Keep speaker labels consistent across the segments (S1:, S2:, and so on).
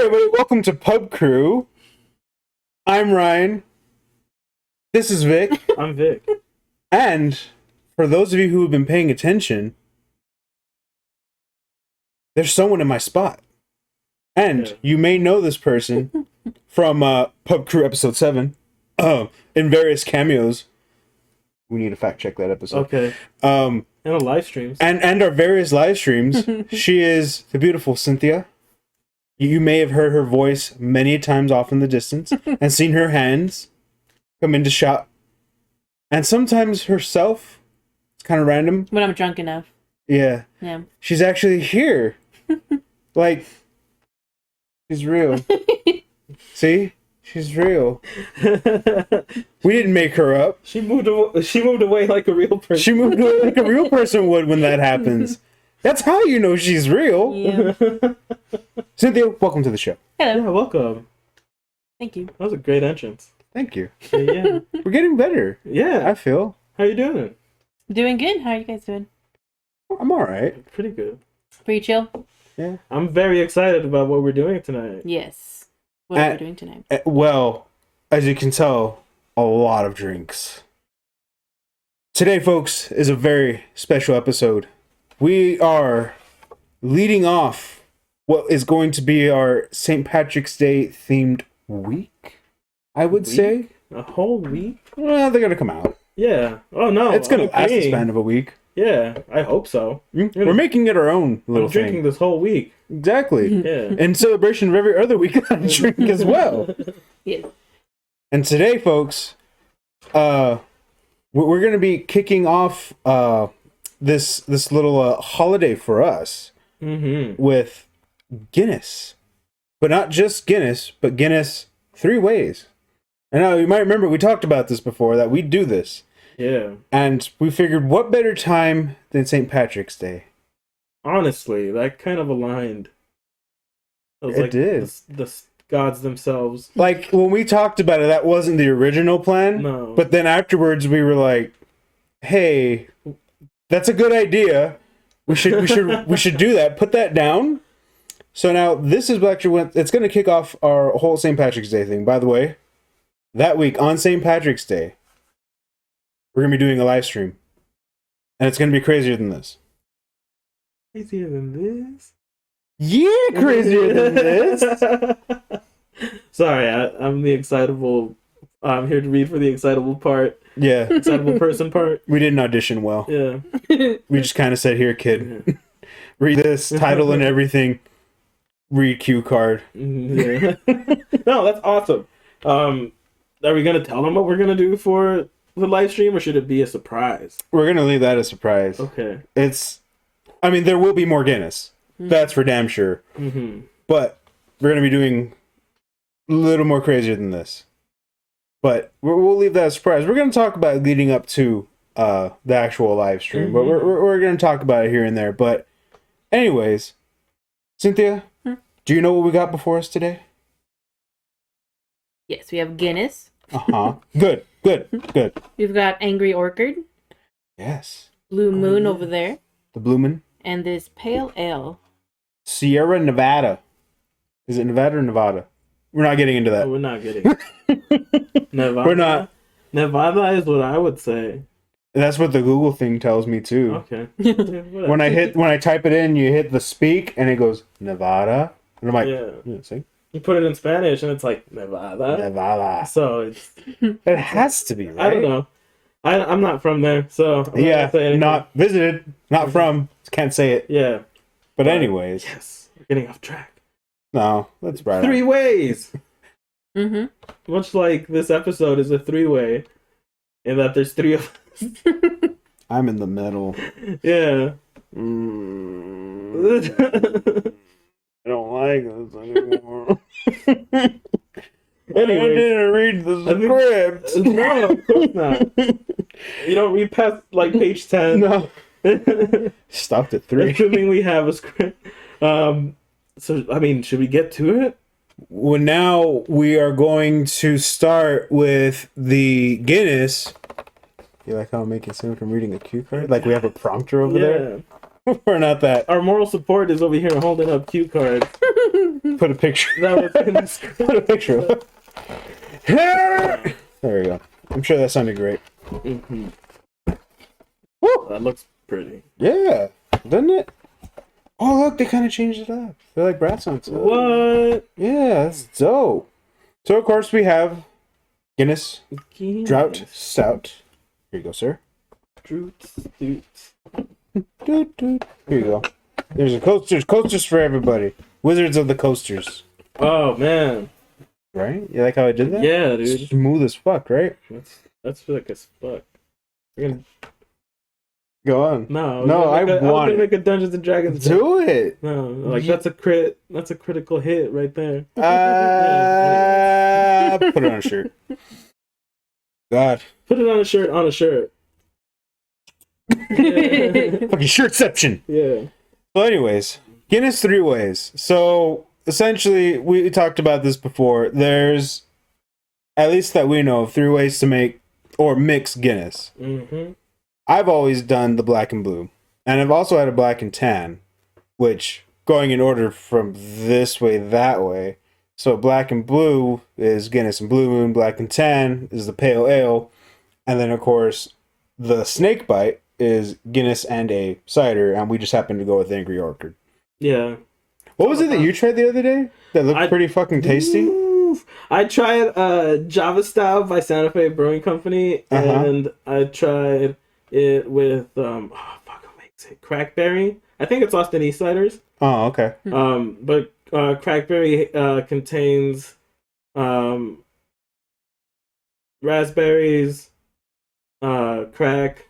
S1: everybody, welcome to Pub Crew. I'm Ryan. This is Vic.
S2: I'm Vic.
S1: And for those of you who have been paying attention, there's someone in my spot. And you may know this person from Pub Crew episode 7 in various cameos. We need to fact check that episode.
S2: Okay. And the live streams.
S1: And our various live streams. She is the beautiful Cynthia. You may have heard her voice many times off in the distance and seen her hands come into shot. And sometimes herself. It's kind of random.
S3: When I'm drunk enough.
S1: Yeah.
S3: Yeah.
S1: She's actually here. Like, she's real. See? She's real. We didn't make her up.
S2: She moved away like a real person.
S1: She moved away like a real person would when that happens. That's how you know she's real.
S3: Yeah.
S1: Cynthia, welcome to the show.
S3: Hello.
S2: Yeah, welcome.
S3: Thank you.
S2: That was a great entrance.
S1: Thank you.
S2: Yeah.
S1: We're getting better.
S2: Yeah.
S1: I feel.
S2: How you doing?
S3: Doing good. How are you guys doing?
S1: I'm alright.
S2: Pretty good.
S3: Pretty chill?
S1: Yeah.
S2: I'm very excited about what we're doing tonight.
S3: Yes. What are we doing tonight?
S1: Well, as you can tell, a lot of drinks. Today, folks, is a very special episode. We are leading off what is going to be our St. Patrick's Day themed week, I would say.
S2: A whole week?
S1: Well, they're going to come out.
S2: Yeah. Oh, no.
S1: It's going to last the span of a week.
S2: Yeah, I hope so.
S1: We're making it our own little
S2: I'm drinking
S1: thing.
S2: this whole week.
S1: Exactly.
S2: Yeah.
S1: In celebration of every other week I drink as well.
S3: Yes.
S1: And today, folks, we're going to be kicking off this little holiday for us with Guinness. But not just Guinness, but Guinness 3 ways. And now you might remember we talked about this before, that we do this.
S2: Yeah.
S1: And we figured what better time than St. Patrick's Day?
S2: Honestly, that kind of aligned.
S1: It did.
S2: The gods themselves.
S1: Like, when we talked about it, that wasn't the original plan.
S2: No.
S1: But then afterwards we were like, hey, that's a good idea. We should do that. Put that down. So now this is actually it's going to kick off our whole St. Patrick's Day thing. By the way, that week on St. Patrick's Day, we're going to be doing a live stream. And it's going to be crazier than this.
S2: Crazier than this?
S1: Yeah, crazier than this.
S2: Sorry, I'm the excitable. I'm here to read for the excitable part.
S1: Yeah.
S2: Excitable person part.
S1: We didn't audition well.
S2: Yeah.
S1: We just kind of said, here, kid, read this title and everything. Read cue card.
S2: Yeah. No, that's awesome. Are we going to tell them what we're going to do for the live stream, or should it be a surprise?
S1: We're going to leave that a surprise.
S2: Okay.
S1: There will be more Guinness. That's for damn sure.
S2: Mm-hmm.
S1: But we're going to be doing a little more crazier than this. But we'll leave that a surprise. We're going to talk about it leading up to the actual live stream. But we're going to talk about it here and there. But anyways, Cynthia, do you know what we got before us today?
S3: Yes, we have Guinness.
S1: Uh-huh. Good.
S3: We've got Angry Orchard.
S1: Yes.
S3: Blue Moon over there.
S1: The Bloomin'.
S3: And this Pale Ale.
S1: Sierra Nevada. Is it Nevada or Nevada? We're not getting into that.
S2: We're not getting Nevada.
S1: We're not.
S2: Nevada is what I would say.
S1: That's what the Google thing tells me too.
S2: Okay.
S1: When I type it in, you hit the speak and it goes Nevada. And I'm like,
S2: yeah.
S1: See?
S2: You put it in Spanish and it's like Nevada.
S1: Nevada.
S2: So it's.
S1: It has to be, right?
S2: I don't know. I'm not from there, so I'm
S1: yeah,
S2: not, say
S1: not visited, not from. Can't say it.
S2: Yeah.
S1: But anyways.
S2: Yes, we're getting off track.
S1: No, let's right
S2: 3 ways.
S3: Mm-hmm.
S2: Much like this episode is a 3-way, in that there's 3 of us.
S1: I'm in the middle.
S2: Yeah.
S1: I don't like this anymore.
S2: Anyway,
S1: I didn't read the script.
S2: No, of course not. You don't read past like page 10.
S1: No. Stopped at 3.
S2: Assuming we have a script. So, I mean, should we get to it?
S1: Well, now we are going to start with the Guinness. You like how I'm making sound from reading a cue card? Like we have a prompter over there? We're not that.
S2: Our moral support is over here holding up cue cards.
S1: put a picture.
S2: That was in the script.
S1: Put a picture of it. There we go. I'm sure that sounded great.
S2: Mm-hmm.
S1: Woo!
S2: That looks pretty.
S1: Yeah, doesn't it? Oh, look, they kind of changed it up. They're like brass on top.
S2: What?
S1: Yeah, that's dope. So, of course, we have Guinness Drought Stout. Here you go, sir.
S2: Droots, doots.
S1: Doot, doot. Here you go. There's a coasters. Coasters for everybody. Wizards of the coasters.
S2: Oh man.
S1: Right? You like how I did that?
S2: Yeah, dude.
S1: Smooth as fuck, right?
S2: That's like as fuck. We're gonna...
S1: Go on.
S2: No,
S1: I
S2: was
S1: want
S2: gonna
S1: it.
S2: make a Dungeons and Dragons.
S1: Do it.
S2: No, like that's a crit. That's a critical hit right there.
S1: Put it on a shirt. God.
S2: Put it on a shirt. On a shirt. Yeah.
S1: Fucking shirtception.
S2: Yeah.
S1: Well, anyways, Guinness 3 ways. So, essentially, we talked about this before. There's, at least that we know of, 3 ways to make or mix Guinness.
S2: Mm-hmm.
S1: I've always done the black and blue. And I've also had a black and tan, which, going in order from this way, that way. So, black and blue is Guinness and Blue Moon. Black and tan is the pale ale. And then, of course, the snake bite is Guinness and a cider, and we just happened to go with Angry Orchard.
S2: Yeah.
S1: What was it that you tried the other day that looked pretty fucking tasty?
S2: Oof. I tried Java Style by Santa Fe Brewing Company, and I tried it with what makes it? Crackberry. I think it's Austin East ciders.
S1: Oh, okay.
S2: But crackberry contains raspberries, crack,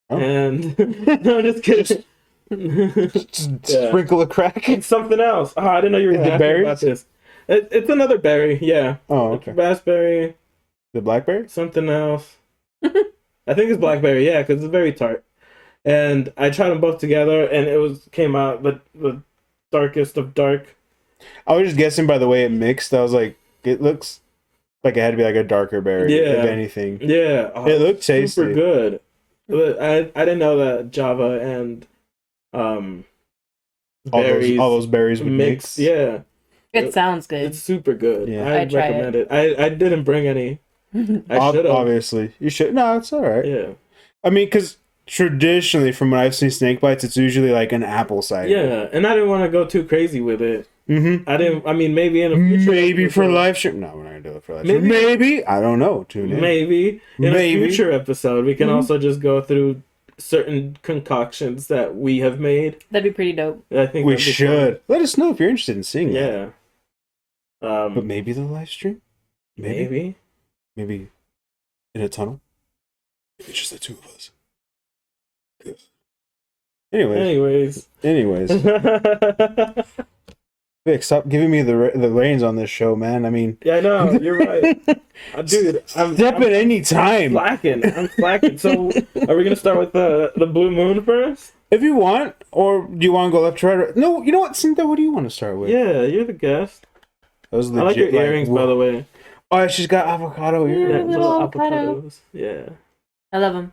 S2: and no, just kidding.
S1: Just sprinkle a crack.
S2: It's something else. Oh, I didn't know you were
S1: The
S2: asking
S1: berries?
S2: about this. It's another berry, yeah.
S1: Oh,
S2: It's
S1: okay.
S2: raspberry,
S1: The blackberry?
S2: something else. I think it's blackberry, yeah, because it's very tart. And I tried them both together, and came out the darkest of dark.
S1: I was just guessing by the way it mixed. I was like, it looks like it had to be like a darker berry,
S2: Yeah.
S1: if anything.
S2: Yeah,
S1: It looked tasty.
S2: super good. But I didn't know that Java and
S1: All
S2: berries
S1: those berries would mix.
S2: Yeah,
S3: It sounds good.
S2: it's super good.
S1: Yeah.
S2: I'd
S3: I'd try
S2: recommend it. I didn't bring any. I should have.
S1: Obviously. You should. No, it's all right.
S2: Yeah.
S1: I mean, because traditionally, from what I've seen snake bites, it's usually like an apple cider.
S2: Yeah, and I didn't want to go too crazy with it.
S1: Mm-hmm.
S2: I mean, maybe in a future
S1: Maybe for
S2: episode.
S1: live stream. No, we're not gonna do it for live stream. Maybe. I don't know. Tune in.
S2: Maybe in
S1: Maybe.
S2: a future episode we can
S1: Mhm.
S2: also just go through certain concoctions that we have made.
S3: That'd be pretty dope.
S2: I think
S1: We
S2: that'd be
S1: should. Let us know if you're interested in seeing
S2: fun.
S1: that.
S2: Yeah.
S1: But maybe the live stream?
S2: Maybe.
S1: Maybe in a tunnel? It's just the two of us. Good. Anyways.
S2: Anyways.
S1: Vic, stop giving me the reins on this show, man. I mean...
S2: Yeah, I know. You're right. Dude,
S1: Step at any time.
S2: I'm slacking. So, are we going to start with the Blue Moon first?
S1: If you want, or do you want to go left to right? No, you know what, Cynthia, what do you want to start with?
S2: Yeah, you're the guest.
S1: Those
S2: I like your earrings, by the way.
S1: Oh, she's got avocado
S3: Yeah.
S1: earrings.
S3: Little avocado.
S2: avocados. Yeah.
S3: I love them.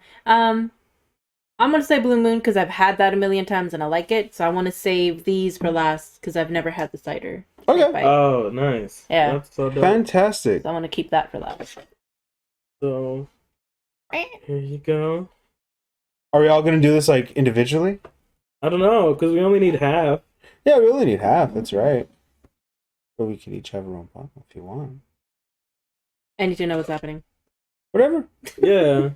S3: I'm gonna say Blue Moon because I've had that a million times and I like it. So I want to save these for last because I've never had the cider.
S1: Okay.
S3: Bite.
S2: Oh, nice.
S3: Yeah.
S2: That's so dope.
S1: Fantastic.
S3: So I want to keep that for last.
S2: So, here you go.
S1: Are we all going to do this, like, individually?
S2: I don't know, because we only need half.
S1: Yeah, we only need half. That's right. But we can each have our own bottle if you want.
S3: I need to know what's happening.
S1: Whatever.
S2: Yeah.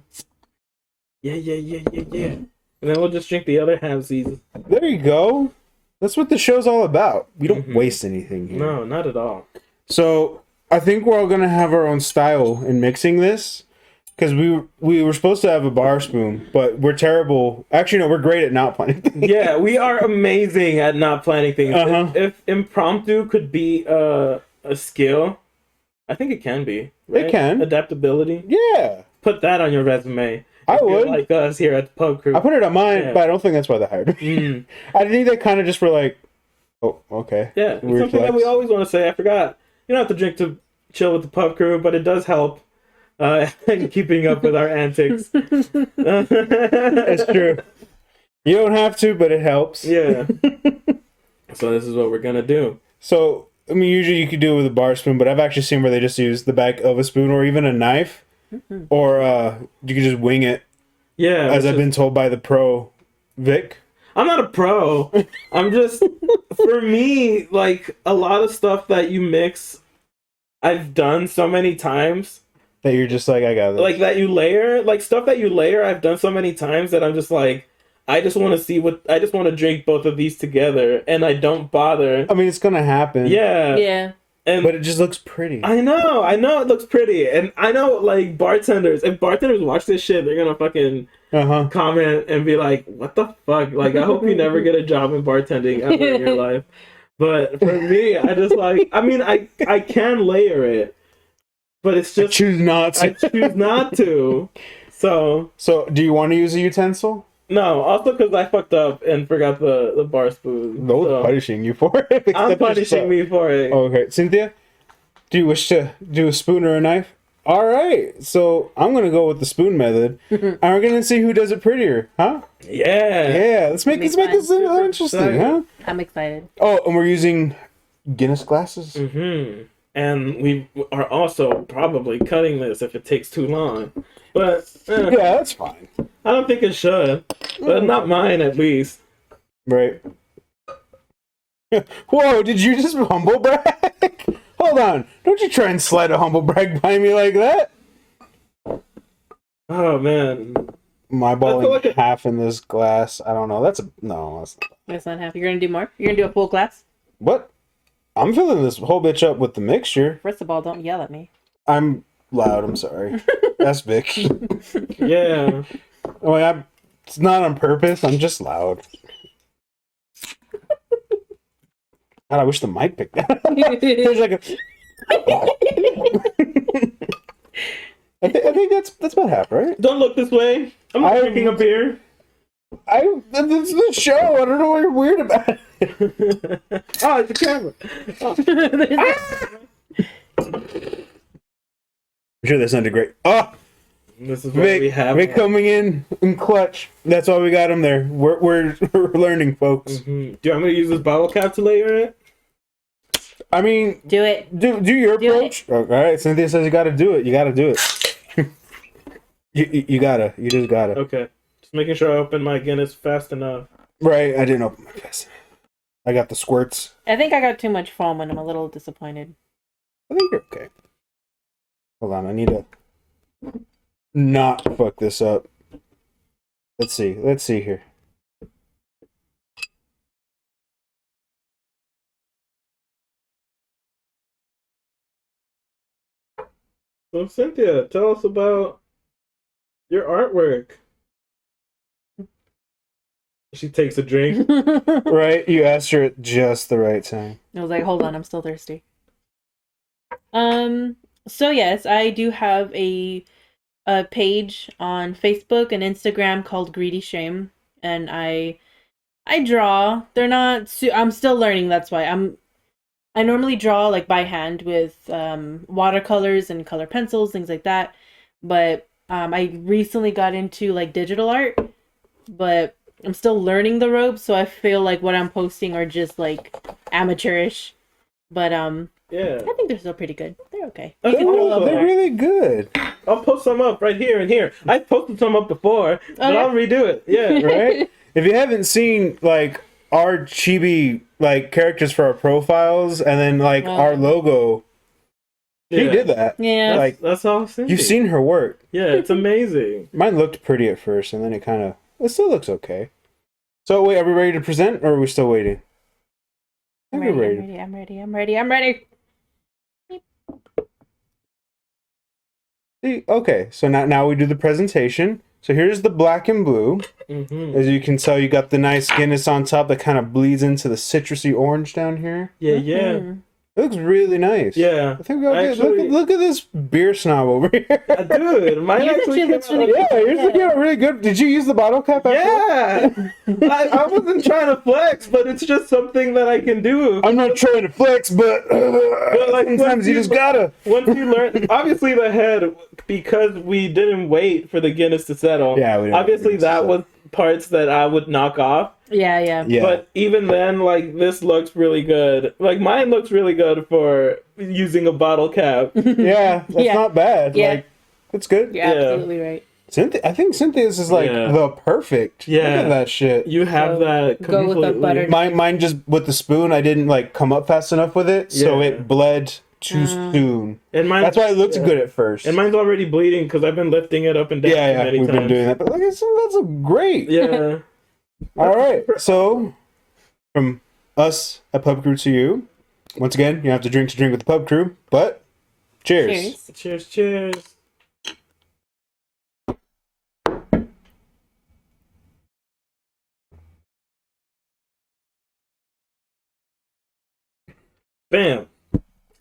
S2: Yeah. And then we'll just drink the other halvesies.
S1: There you go. That's what the show's all about. We don't
S2: Mhm.
S1: waste anything here.
S2: No, not at all.
S1: So, I think we're all going to have our own style in mixing this. Because we were supposed to have a bar spoon, but we're terrible. Actually, no, we're great at not planning things.
S2: Yeah, we are amazing at not planning things.
S1: Uh-huh.
S2: If impromptu could be a skill, I think it can be. Right?
S1: It can.
S2: Adaptability.
S1: Yeah.
S2: Put that on your resume.
S1: I
S2: If you're
S1: would.
S2: like us here at the pub crew.
S1: I put it on mine,
S2: Yeah.
S1: but I don't think that's why they hired me.
S2: Mm.
S1: I think they kind of just were like, oh, okay.
S2: Yeah, it's
S1: Weird
S2: something that we
S1: flex.
S2: always want to say. I forgot. You don't have to drink to chill with the pub crew, but it does help keeping up with our antics.
S1: That's true. You don't have to, but it helps.
S2: Yeah. So this is what we're gonna do.
S1: So I mean, usually you could do it with a bar spoon, but I've actually seen where they just use the back of a spoon or even a knife, or you can just wing it.
S2: Yeah,
S1: as I've been told by the pro, Vic.
S2: I'm not a pro. I'm just, for me, like, a lot of stuff that you mix, I've done so many times.
S1: That you're just like, I got this.
S2: Like, that you layer, like, stuff that you layer, I've done so many times that I'm just like, I just want to drink both of these together, and I don't bother.
S1: I mean, it's gonna happen.
S2: Yeah.
S3: Yeah.
S2: But
S1: it just looks pretty.
S2: I know it looks pretty. And I know, like, if bartenders watch this shit, they're gonna fucking comment and be like, what the fuck? Like, I hope you never get a job in bartending ever in your life. But for me, I just like, I mean, I can layer it, but it's just...
S1: I choose not
S2: to. So,
S1: do you want to use a utensil?
S2: No, also because I fucked up and forgot the bar spoon.
S1: No one's punishing you for it.
S2: I'm punishing me for it.
S1: Okay. Cynthia, do you wish to do a spoon or a knife? All right. So I'm going to go with the spoon method. And we're going to see who does it prettier. Huh?
S2: Yeah.
S1: Yeah. Let's make this interesting, huh?
S3: I'm excited.
S1: Oh, and we're using Guinness glasses?
S2: Mm-hmm. And we are also probably cutting this if it takes too long. But
S1: yeah, that's fine.
S2: I don't think it should. But not mine, at least.
S1: Right. Whoa, did you just humble brag? Hold on. Don't you try and slide a humble brag by me like that.
S2: Oh, man.
S1: My balling half in this glass. I don't know. That's not.
S3: That's not half. You're going to do more? You're going to do a full glass?
S1: What? I'm filling this whole bitch up with the mixture.
S3: First of all, don't yell at me.
S1: I'm loud. I'm sorry. That's Vic.
S2: Yeah.
S1: Well, it's not on purpose. I'm just loud. God, I wish the mic picked that up. There's like a... I think that's about half, right?
S2: Don't look this way. I'm drinking a beer.
S1: This is the show. I don't know what you're weird about.
S2: Oh, it's a camera.
S1: I'm sure that sounded great. Oh,
S2: this is what we have.
S1: Vic coming in clutch. That's why we got him there. We're learning, folks.
S2: Mm-hmm. Do you want me to use this bottle cap to layer it?
S1: I mean,
S3: do it.
S1: Do your approach. All right, Cynthia says you got to do it. You got to do it. you gotta. You just gotta.
S2: Okay. Just making sure I open my Guinness fast enough.
S1: Right, I didn't open my fast. I got the squirts.
S3: I think I got too much foam and I'm a little disappointed.
S1: I think you're okay. Hold on, I need to not fuck this up. Let's see here.
S2: So, Cynthia, tell us about your artwork. She takes a drink.
S1: Right? You asked her at just the right time.
S3: I was like, hold on, I'm still thirsty. So yes, I do have a page on Facebook and Instagram called Greedy Shame, and I draw. They're not I'm still learning, that's why. I normally draw like by hand with watercolors and color pencils, things like that. But I recently got into like digital art, but I'm still learning the ropes, so I feel like what I'm posting are just like amateurish. But
S2: yeah,
S3: I think they're still pretty good. They're okay.
S1: They're really good.
S2: I'll post some up right here and here. I've posted some up before, but I'll redo it. Yeah,
S1: right? If you haven't seen like our chibi like characters for our profiles and then like our logo, she did that.
S3: Yeah,
S2: that's awesome.
S1: You've seen her work.
S2: Yeah, it's amazing.
S1: Mine looked pretty at first, and then it still looks okay. So wait, are we ready to present, or are we still waiting?
S3: I'm ready.
S1: See, okay, so now we do the presentation. So here's the black and blue.
S2: Mm-hmm.
S1: As you can tell, you got the nice Guinness on top that kind of bleeds into the citrusy orange down here.
S2: Yeah, yeah.
S1: It looks really nice.
S2: Yeah.
S1: I think look at this beer snob over here.
S2: Dude, mine actually
S3: looks really good.
S1: Yeah, yours came out really good. Did you use the bottle cap?
S2: Yeah. I wasn't trying to flex, but it's just something that I can do.
S1: I'm not trying to flex, but like, sometimes you just gotta.
S2: Once you learn, obviously the head, because we didn't wait for the Guinness to settle.
S1: Yeah, we didn't
S2: obviously that was parts that I would knock off.
S3: Yeah.
S1: Yeah.
S2: But even then, like, this looks really good. Like, mine looks really good for using a bottle cap.
S1: Yeah, that's
S3: Yeah.
S1: not bad.
S3: Yeah.
S1: Like, it's good.
S3: You're absolutely right.
S1: I think Cynthia's is like
S2: Yeah.
S1: the perfect. Look
S2: Yeah.
S1: at that shit.
S2: You have
S3: So,
S2: that
S3: go with
S2: completely.
S3: the butter.
S1: Mine just with the spoon, I didn't like come up fast enough with it, so
S2: Yeah.
S1: it bled too soon.
S2: And mine,
S1: That's why it looks good at first.
S2: And mine's already bleeding because I've been lifting it up and down
S1: yeah,
S2: many
S1: we've
S2: times.
S1: been doing that. But like, that's a great.
S2: Yeah.
S1: All right, so from us at Pub Crew to you, once again, you have to drink with the Pub Crew. But cheers.
S3: Cheers.
S2: Cheers. Bam.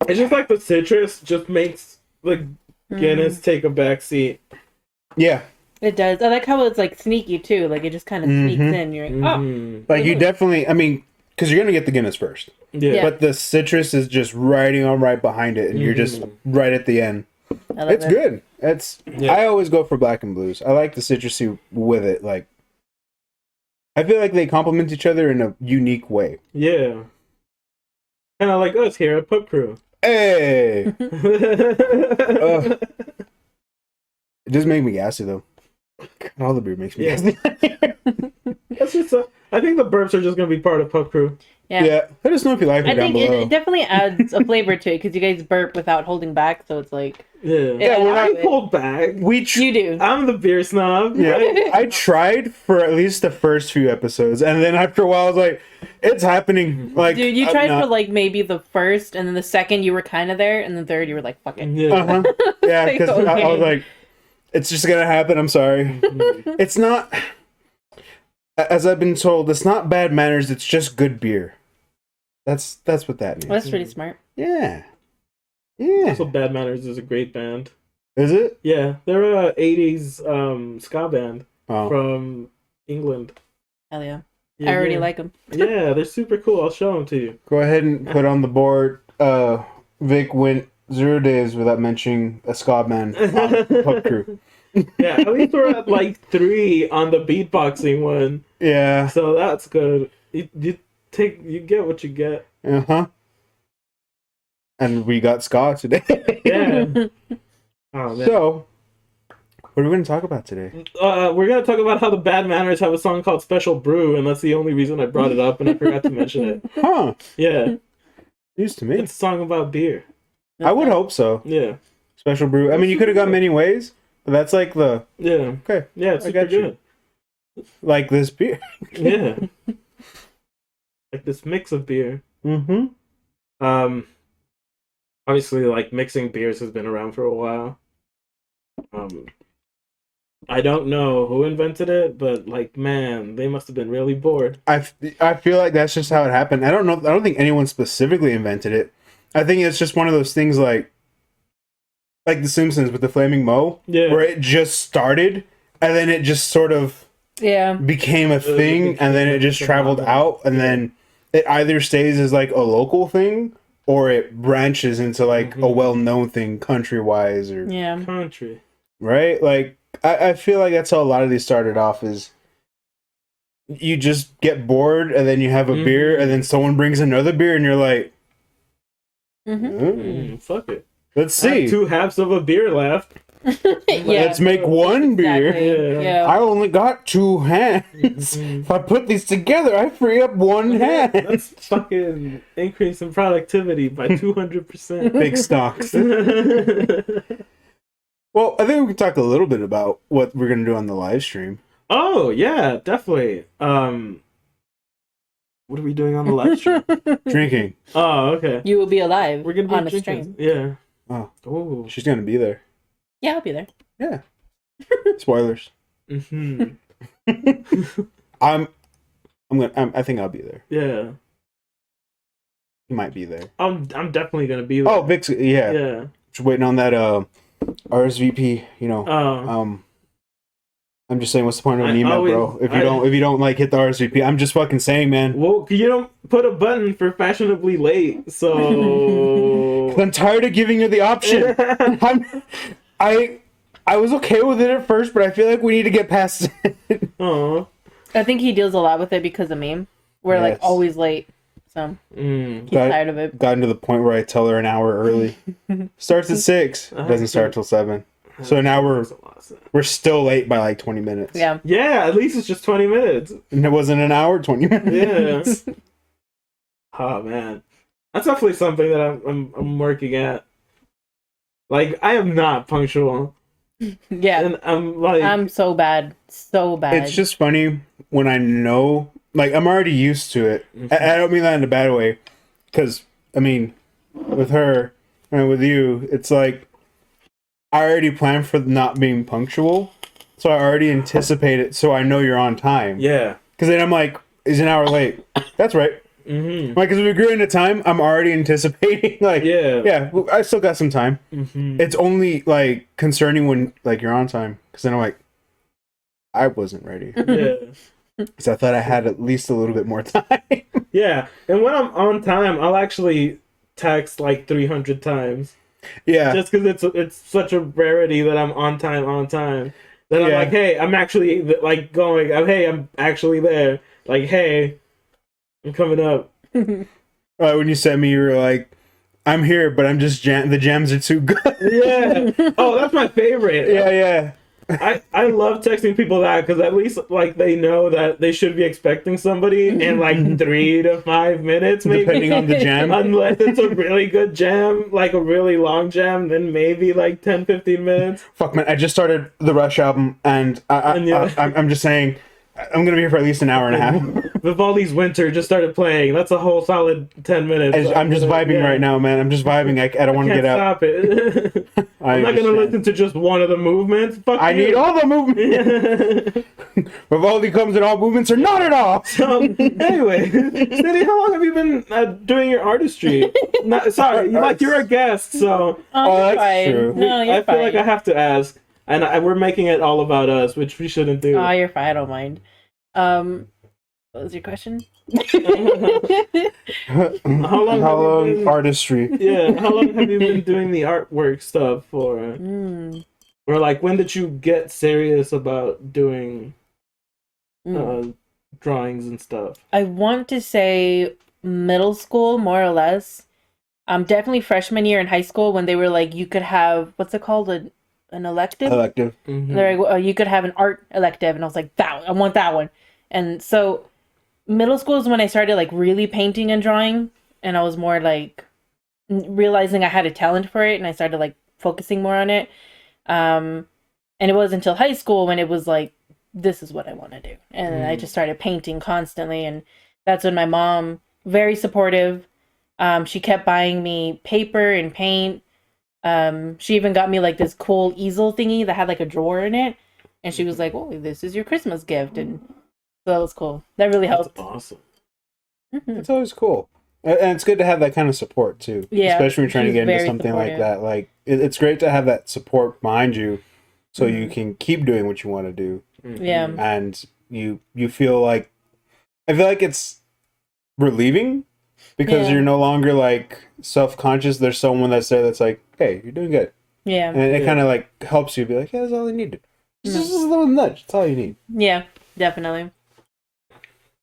S2: It's just like the citrus just makes the Guinness take a back seat.
S1: Yeah,
S3: It does. I like how it's like sneaky too. Like it just kind of sneaks in. You're like, oh,
S2: Mhm.
S1: like you definitely. I mean, because you're gonna get the Guinness first,
S2: Yeah.
S1: but the citrus is just riding on right behind it, and you're just right at the end.
S3: I love
S1: It's
S3: it.
S1: good. It's.
S2: Yeah.
S1: I always go for black and blues. I like the citrusy with it. Like, I feel like they complement each other in a unique way.
S2: Yeah. Kind of like us here at Pub Crew.
S1: Hey, it does make me gassy though. God, all the beer makes me
S2: Yeah.
S1: gassy.
S2: That's just I think the burps are just gonna be part of Pub Crew.
S3: Yeah.
S1: Yeah, let us know if you like
S3: I
S1: it down
S3: think
S1: below.
S3: it definitely adds a flavor to it because you guys burp without holding back, so it's like
S2: Yeah.
S3: Yeah, we're
S2: I
S3: not-
S2: pulled back.
S3: you do.
S2: I'm the beer snob.
S1: Yeah, I tried for at least the first few episodes, and then after a while, I was like, "It's happening!" Like,
S3: Dude, you
S1: I'm
S3: tried
S1: not-
S3: for like maybe the first, and then the second you were kind of there, and the third you were like, "Fuck it."
S2: Yeah.
S1: Uh-huh. Yeah,
S3: Like,
S1: because I was
S3: okay.
S1: like, "It's just gonna happen." I'm sorry. It's not. As I've been told, it's not bad manners. It's just good beer. That's what that means.
S3: Well, that's pretty smart.
S1: Yeah. Yeah.
S2: Also, Bad Manners is a great band.
S1: Is it?
S2: Yeah, they're a '80s ska band
S1: Oh.
S2: from England.
S3: Hell yeah.
S2: Yeah,
S3: I already
S2: yeah.
S3: like them.
S2: Yeah, they're super cool. I'll show them to you.
S1: Go ahead and put on the board. Vic went 0 days without mentioning a ska band on Pub Crew.
S2: Yeah, at least we're at like 3 on the beatboxing one,
S1: Yeah.
S2: so that's good. You get what you get.
S1: Uh huh. And we got ska today.
S2: Yeah. Oh man.
S1: So, what are we going to talk about today?
S2: We're gonna talk about how the Bad Manners have a song called "Special Brew," and that's the only reason I brought it up, and I forgot to mention it.
S1: Huh?
S2: Yeah,
S1: News to me.
S2: it's a song about beer.
S1: I would hope so.
S2: Yeah,
S1: Special brew. I mean, you could have gone many ways, but that's like the
S2: yeah,
S1: okay,
S2: yeah. It's
S1: I
S2: super
S1: got you.
S2: good.
S1: like this beer.
S2: Yeah, like this mix of beer.
S1: Mm-hmm.
S2: Obviously, like mixing beers has been around for a while. I don't know who invented it, but like, man, they must have been really bored.
S1: I feel like that's just how it happened. I don't know. I don't think anyone specifically invented it. I think it's just one of those things like The Simpsons with the flaming moe,
S2: Yeah.
S1: where it just started and then it just sort of
S3: Yeah.
S1: became a thing, and then it just
S2: became
S1: traveled
S2: phenomenal.
S1: out, and then it either stays as like a local thing or it branches into like a well-known thing country-wise, or
S3: Yeah.
S2: Country.
S1: right? Like I feel like that's how a lot of these started off, is you just get bored and then you have a beer and then someone brings another beer and you're like,
S3: Mm-hmm.
S2: Fuck it.
S1: let's
S2: I have
S1: see.
S2: 2 halves of a beer left.
S3: Yeah.
S1: Let's make one beer.
S3: Exactly.
S2: Yeah.
S1: I only got 2 hands. If I put these together, I free up 1 hand.
S2: That's fucking increase in productivity by 200%.
S1: Big stocks. Well, I think we can talk a little bit about what we're gonna do on the live stream.
S2: Oh yeah, definitely. What are we doing on the live stream?
S1: Drinking.
S2: Oh, okay.
S3: You will be alive
S2: We're gonna be
S3: on a
S2: drinking.
S3: stream.
S2: Yeah.
S1: Oh,
S2: Oh.
S1: she's gonna be there.
S3: Yeah, I'll be there.
S1: Yeah. Spoilers.
S2: Hmm.
S1: I think I'll be there.
S2: Yeah.
S1: He might be there.
S2: I'm definitely gonna be there.
S1: Oh, Vic's, yeah.
S2: Yeah.
S1: Just waiting on that RSVP. You know.
S2: Oh.
S1: I'm just saying, what's the point of an
S2: I
S1: email,
S2: always-
S1: bro? If you don't like hit the RSVP, I'm just fucking saying, man.
S2: Well, you don't put a button for fashionably late, so.
S1: I'm tired of giving you the option. I was okay with it at first, but I feel like we need to get past it.
S2: Oh.
S3: I think he deals a lot with it because of me. We're like
S1: Yes.
S3: always late, so he's tired of it.
S1: Gotten to the point where I tell her an hour early. Starts at 6. Doesn't start till 7. So now we're still late by like 20 minutes.
S3: Yeah.
S2: Yeah, at least it's just 20 minutes.
S1: And it wasn't an hour, 20 minutes.
S2: Yeah. Oh man, that's definitely something that I'm working at. Like, I am not punctual.
S3: Yeah.
S2: And I'm
S3: so bad. So bad.
S1: It's just funny when I know, like, I'm already used to it.
S2: Mhm.
S1: I don't mean that in a bad way. Because, I mean, with her and with you, it's like, I already planned for not being punctual. So I already anticipate it, so I know you're on time.
S2: Yeah.
S1: Because then I'm like, he's an hour late. That's right.
S2: Mm-hmm.
S1: Like, because we agree on the time, I'm already anticipating, like, yeah, I still got some time.
S2: Mm-hmm.
S1: It's only, like, concerning when, like, you're on time. Because then I'm like, I wasn't ready.
S2: Yeah.
S1: Because I thought I had at least a little bit more time.
S2: Yeah. And when I'm on time, I'll actually text like 300 times.
S1: Yeah.
S2: Just because it's such a rarity that I'm on time. Then I'm
S1: Yeah.
S2: like, hey, I'm actually like going. Hey, I'm actually there. Like, hey, I'm coming up.
S1: When you sent me, you were like, I'm here, but I'm just the jams are too good.
S2: Yeah. Oh, that's my favorite.
S1: Yeah.
S2: I love texting people that because at least like they know that they should be expecting somebody in like 3 to 5 minutes, maybe.
S1: Depending on the jam.
S2: Unless it's a really good jam, like a really long jam, then maybe like 10-15 minutes.
S1: Fuck, man, I just started the Rush album, and I'm just saying, I'm going to be here for at least an hour and a half.
S2: Vivaldi's Winter just started playing. That's a whole solid 10 minutes.
S1: I'm just vibing right now, man. I'm just vibing. I don't want to get out.
S2: Stop it. I'm not going to listen to just one of the movements. Fuck
S1: I
S2: you.
S1: need all the movements. Vivaldi comes in all movements or not at all.
S2: Anyway, Cindy, how long have you been doing your artistry? Sorry, you're a guest, so
S1: that's
S3: fine.
S1: true.
S3: No, you're
S2: I feel
S3: fine.
S2: like I have to ask. And we're making it all about us, which we shouldn't do.
S3: Oh, you're fine. I don't mind. What was your question?
S2: How long have you been-
S1: artistry?
S2: Yeah, how long have you been doing the artwork stuff for? Or like, when did you get serious about doing drawings and stuff?
S3: I want to say middle school, more or less. Definitely freshman year in high school when they were like, you could have, what's it called? An elective?
S2: Mm-hmm.
S3: They're like, you could have an art elective. And I was like, I want that one. And so middle school is when I started like really painting and drawing. And I was more like realizing I had a talent for it. And I started like focusing more on it. And it wasn't until high school when it was like, this is what I want to do. And I just started painting constantly. And that's when my mom, very supportive, she kept buying me paper and paint. She even got me like this cool easel thingy that had like a drawer in it. And she was like, oh, this is your Christmas gift. And so that was cool. That really helped.
S2: That's awesome.
S1: It's always cool. And it's good to have that kind of support too.
S3: Yeah,
S1: Especially when you're trying to
S3: she's
S1: get into
S3: very
S1: something like
S3: supportive.
S1: that. Like it's great to have that support behind you so you can keep doing what you want to do.
S3: Yeah.
S1: And you feel like it's relieving because
S3: Yeah.
S1: you're no longer like self-conscious. There's someone that's there that's like, hey, you're doing good.
S3: Yeah.
S1: And it kind of like helps you be like, yeah, that's all I needed. Just a little nudge. That's all you need.
S3: Yeah, definitely.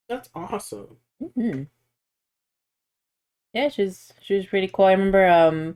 S2: That's awesome.
S3: Mm-hmm. Yeah, she was pretty cool. I remember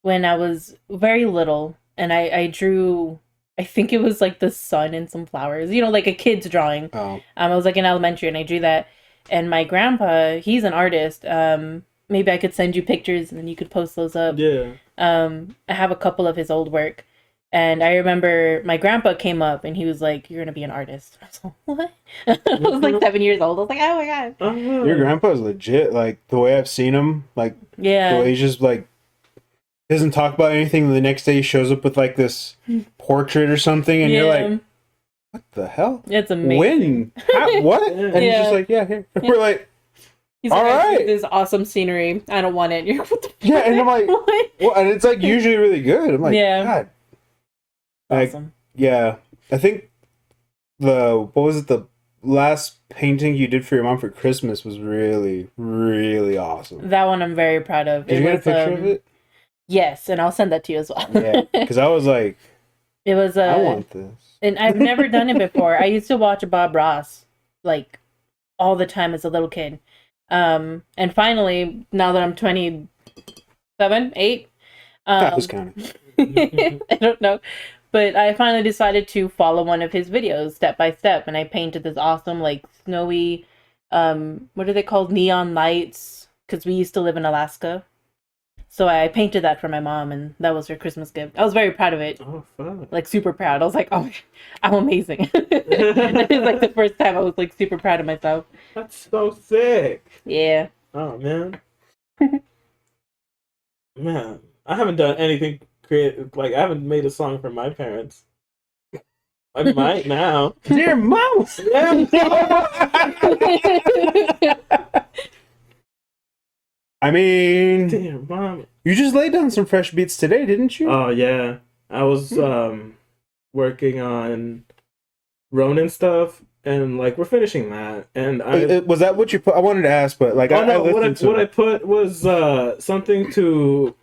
S3: when I was very little and I drew, I think it was like the sun and some flowers, like a kid's drawing.
S1: Oh.
S3: I was like in elementary and I drew that. And my grandpa, he's an artist. Maybe I could send you pictures and then you could post those up.
S2: Yeah.
S3: I have a couple of his old work. And I remember my grandpa came up and he was like, you're going to be an artist. I was like, what? I was like 7 years old. I was like, oh my God.
S2: Uh-huh.
S1: Your grandpa's legit. Like, the way I've seen him, like,
S3: Yeah.
S1: the way he's just, like, doesn't talk about anything. The next day he shows up with, like, this portrait or something, and you're like, what the hell?
S3: It's amazing.
S1: When? How? What? And he's just like, yeah, here.
S3: Yeah.
S1: We're like,
S3: He's
S1: all
S3: like, I
S1: right.
S3: drew this awesome scenery. I don't want it. You're like, what the
S1: yeah, and I'm like,
S3: What?
S1: well, and it's, like, usually really good. I'm like,
S3: Yeah.
S1: God. Like,
S3: Awesome.
S1: yeah. I think what was it, the last painting you did for your mom for Christmas was really, really awesome.
S3: That one I'm very proud of.
S1: Did you get a picture of it?
S3: Yes, and I'll send that to you as well.
S1: Yeah, because I was like,
S3: It was
S1: I want this.
S3: and I've never done it before. I used to watch Bob Ross like all the time as a little kid. And finally, now that I'm 27, 8,
S1: I was counting.
S3: I don't know. But I finally decided to follow one of his videos step by step, and I painted this awesome, like, snowy, what are they called? Neon lights, because we used to live in Alaska. So I painted that for my mom, and that was her Christmas gift. I was very proud of it.
S2: Oh, fuck.
S3: Like, super proud. I was like, oh, I'm amazing. It was like the first time I was like super proud of myself.
S2: That's so sick.
S3: Yeah.
S2: Oh, man. Man, I haven't done anything creative. Like, I haven't made a song for my parents. I might now.
S1: Dear mouse. I mean,
S2: Damn, mom.
S1: you just laid down some fresh beats today, didn't you?
S2: Oh, yeah. I was working on Ronin stuff, and like we're finishing that. And
S1: Was that what you put? I wanted to ask, but like,
S2: oh no,
S1: what
S2: I put was something to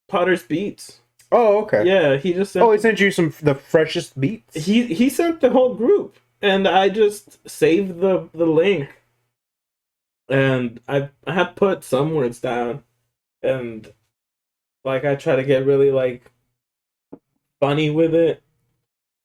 S2: Potter's Beats.
S1: Oh, okay.
S2: Yeah, he just sent.
S1: Oh, he sent you the freshest beats.
S2: He sent the whole group, and I just saved the link, and I had put some words down, and like I try to get really like funny with it,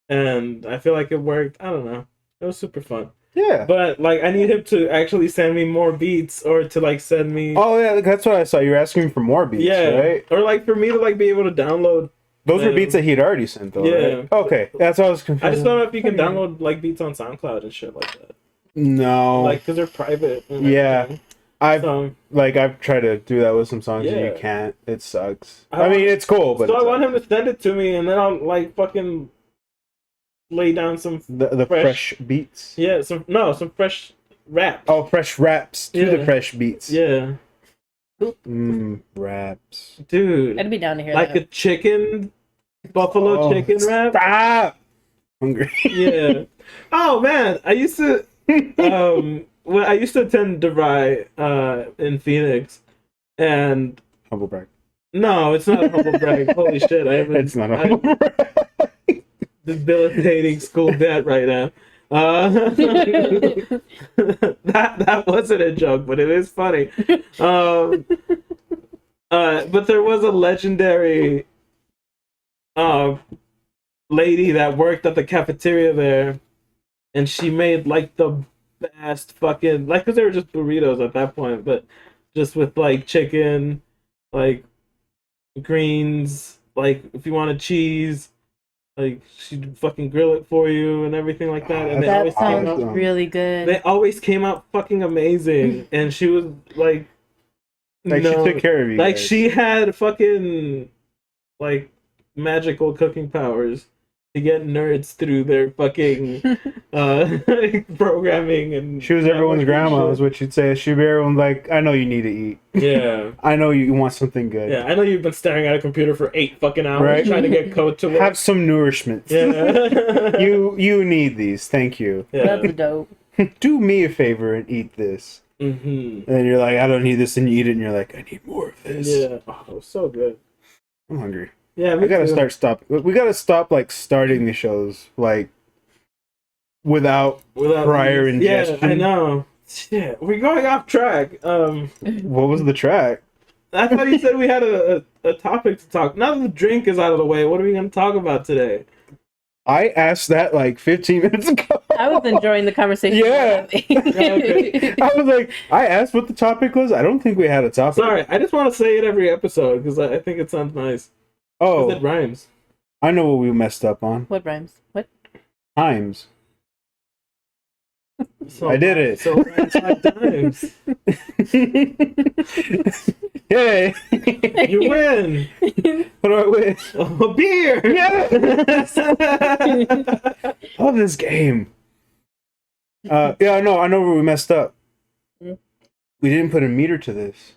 S2: and I feel like it worked. I don't know, it was super fun.
S1: Yeah.
S2: But like I need him to actually send me more beats, or to like send me.
S1: Oh yeah, that's what I saw. You were asking for more beats,
S2: Yeah,
S1: right?
S2: or like for me to like be able to download.
S1: Those were beats that he'd already sent, though.
S2: Yeah.
S1: Right? Okay, that's what I was confused.
S2: I just don't know if you can download like beats on SoundCloud and shit like that.
S1: No.
S2: Like, because they're private. And
S1: Yeah.
S2: everything.
S1: I've tried to do that with some songs and
S2: Yeah.
S1: you can't. It sucks. I mean, it's cool, but
S2: So I want him to send it to me, and then I'll like fucking lay down some
S1: the fresh beats.
S2: Yeah, some fresh rap.
S1: Oh, fresh raps to the fresh beats.
S2: Yeah.
S1: Raps.
S2: Dude.
S3: I'd be down to hear
S2: like
S3: that.
S2: a chicken, buffalo chicken rap.
S1: Stop! Hungry.
S2: Yeah. Oh man, I used to well, I used to attend DeVry in Phoenix, and
S1: Humble brag.
S2: no, it's not a humble brag. Holy shit, I haven't.
S1: It's not a humble brag.
S2: Debilitating school debt right now. That wasn't a joke, but it is funny. But there was a legendary lady that worked at the cafeteria there, and she made like the best fucking, like, because they were just burritos at that point, but just with like chicken, like greens, like if you wanted cheese, like she'd fucking grill it for you and everything like that. And
S3: That sounds really good.
S2: they always came out fucking amazing. And she was like,
S1: Like, she took care of you.
S2: like
S1: guys.
S2: she had fucking like magical cooking powers to get nerds through their fucking programming. And
S1: She was everyone's grandma, is
S2: shit.
S1: what she'd say. She'd be everyone like, I know you need to eat.
S2: Yeah.
S1: I know you want something good.
S2: Yeah, I know you've been staring at a computer for 8 fucking hours
S1: Right.
S2: trying to get code to work.
S1: Have some nourishment.
S2: Yeah.
S1: You need these. Thank you.
S2: Yeah.
S3: That's dope.
S1: Do me a favor and eat this.
S2: Mm-hmm.
S1: And then you're like, I don't need this, and you eat it, and you're like, I need more of this.
S2: Yeah. Oh, it was so good.
S1: I'm hungry.
S2: Yeah,
S1: We gotta stop. We gotta stop like starting the shows like without prior ingestion.
S2: Yeah, I know. Shit, we're going off track.
S1: What was the track?
S2: I thought you said we had a topic to talk. Now that the drink is out of the way, what are we going to talk about today?
S1: I asked that like 15 minutes ago.
S3: I was enjoying the conversation.
S1: Yeah.
S2: Okay.
S1: I was like, I asked what the topic was. I don't think we had a topic.
S2: Sorry, I just want to say it every episode because I think it sounds nice.
S1: Oh,
S2: It rhymes.
S1: I know what we messed up on.
S3: What rhymes? What?
S1: Times.
S2: So,
S1: I did it.
S2: So rhymes 5 times.
S1: Yay!
S2: You win.
S1: What do I win?
S2: A beer.
S1: Yes! Love this game. Yeah, no, I know where we messed up.
S3: Mm.
S1: We didn't put a meter to this.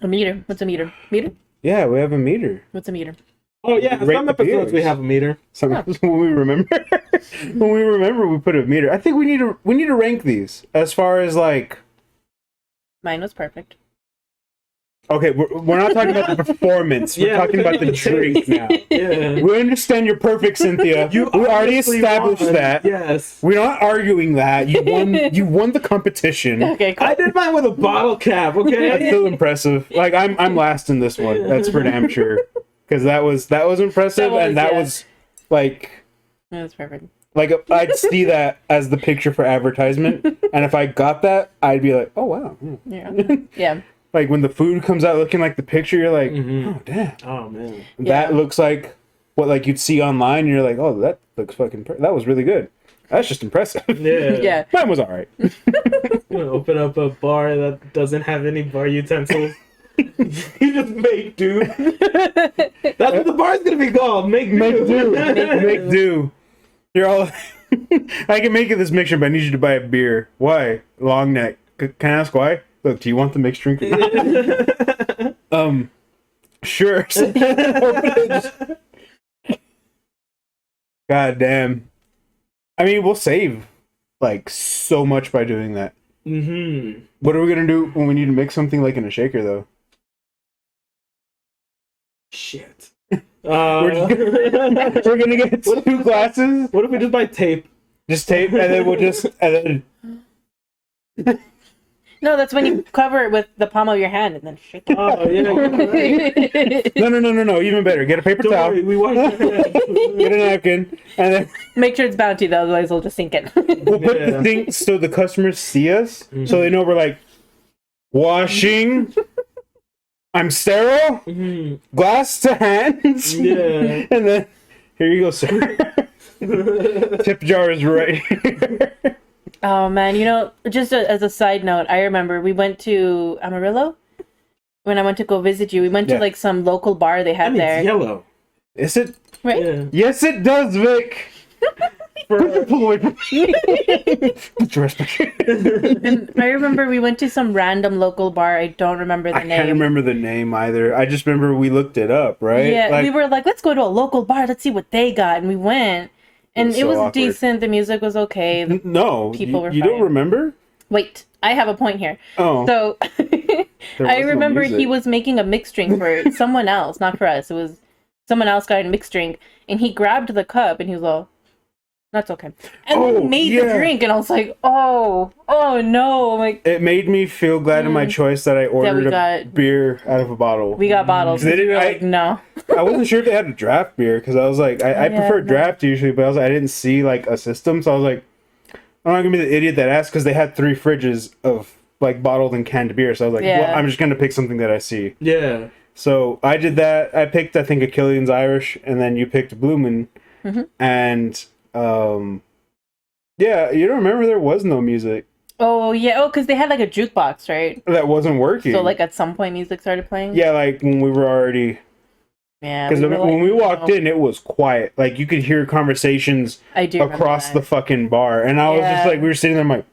S3: A meter. What's a meter? Meter?
S1: Yeah, we have a meter.
S3: What's a meter?
S2: Oh yeah,
S1: Rate
S2: some
S1: the
S2: episodes we
S1: beers.
S2: have a meter.
S1: Sometimes when we remember, we put a meter. I think we need to rank these as far as like
S3: Mine was perfect.
S1: Okay, we're not talking about the performance. We're talking about the drink now.
S2: Yeah.
S1: We understand you're perfect, Cynthia. We already established that.
S2: Yes.
S1: We're not arguing that. You won. You won the competition.
S3: Okay, cool.
S2: I did mine with a bottle cap.
S1: That's
S2: Okay.
S1: still impressive. Like I'm last in this one. That's for damn sure. Because that was impressive, and that was like
S3: That's perfect.
S1: like I'd see that as the picture for advertisement, and if I got that, I'd be like, oh wow.
S3: Yeah. Yeah.
S1: Like when the food comes out looking like the picture, you're like, oh damn.
S2: Oh man.
S3: Yeah.
S1: That looks like what like you'd see online. And you're like, oh, that looks fucking. That was really good. That's just impressive.
S2: Yeah.
S3: Yeah.
S1: Mine was all right.
S2: You wanna open up a bar that doesn't have any bar utensils. You just make do. That's what the bar's gonna be called. Make do.
S1: Make do. Make do. You're all. I can make it this mixture, but I need you to buy a beer. Why? Long neck. Can I ask why? Look, do you want the mixed drink? Or not? Sure. God damn. I mean, we'll save like so much by doing that.
S2: Mm-hmm.
S1: What are we gonna do when we need to mix something like in a shaker, though?
S2: Shit.
S1: We're gonna get two glasses.
S2: What if we just buy tape?
S1: Just tape, and then we'll just
S3: No, that's when you cover it with the palm of your hand and then shake it.
S2: Oh yeah. Right.
S1: No. Even better. Get a paper
S2: Don't
S1: towel.
S2: worry, we wash our hands.
S1: Get a napkin, and then
S3: Make sure it's bounty though, otherwise it'll just sink in.
S1: we'll put
S2: Yeah.
S1: the thing so the customers see us, so they know we're like washing. I'm sterile.
S2: Mhm.
S1: Glass to hands.
S2: Yeah.
S1: And then here you go, sir. Tip jar is right here.
S3: Oh man, you know, just as a side note, I remember we went to Amarillo when I went to go visit you. We went to
S1: Yeah.
S3: like some local bar they
S2: That
S3: had
S2: means
S3: there,
S2: yellow.
S1: Is it?
S3: right?
S2: Yeah.
S1: Yes, it does, Vic.
S2: For,
S1: Pull away from me. Put your respect.
S3: And I remember we went to some random local bar. I don't remember the
S1: I
S3: name.
S1: can't remember the name either. I just remember we looked it up, right?
S3: Yeah,
S1: Like,
S3: we were like, let's go to a local bar. Let's see what they got, and we went, and
S1: was
S3: it
S1: so
S3: was
S1: awkward.
S3: decent. The music was okay.
S1: no,
S3: people
S1: you,
S3: were
S1: you don't
S3: fine.
S1: remember?
S3: Wait, I have a point here.
S1: Oh,
S3: So
S1: there
S3: I
S1: was no
S3: remember he
S1: music.
S3: was making a mixed drink for someone else, not for us. It was someone else got a mixed drink, and he grabbed the cup and he was all, "That's okay," and
S1: Oh,
S3: then made
S1: yeah.
S3: the drink, and I was like, "Oh no!" I'm like,
S1: It made me feel glad in my choice that I ordered a
S3: got-
S1: beer out of a bottle.
S3: we got bottles.
S1: They
S3: We
S1: didn't-
S3: were
S1: I-
S3: like, "No."
S1: I wasn't sure if they had a draft beer because I was like, I
S3: Yeah,
S1: prefer
S3: no.
S1: draft usually, but I didn't see like a system, so I was like, I'm not gonna be the idiot that asked because they had 3 fridges of like bottled and canned beer. So I was like,
S3: Yeah.
S1: well, I'm just gonna pick something that I see.
S2: yeah.
S1: So I did that. I picked, I think, a Killian's Irish, and then you picked Bloomin',
S3: Mhm.
S1: and yeah, you don't remember there was no music
S3: Oh yeah. Oh, because they had like a jukebox, right?
S1: that wasn't working.
S3: So like at some point, music started playing.
S1: yeah, like when we were already.
S3: Yeah.
S1: Because
S3: we were
S1: when
S3: like,
S1: we walked
S3: "No."
S1: in, it was quiet. Like you could hear conversations
S3: I do remember
S1: across
S3: that.
S1: the fucking bar, and I was just
S3: Yeah.
S1: like, we were sitting there, I'm like,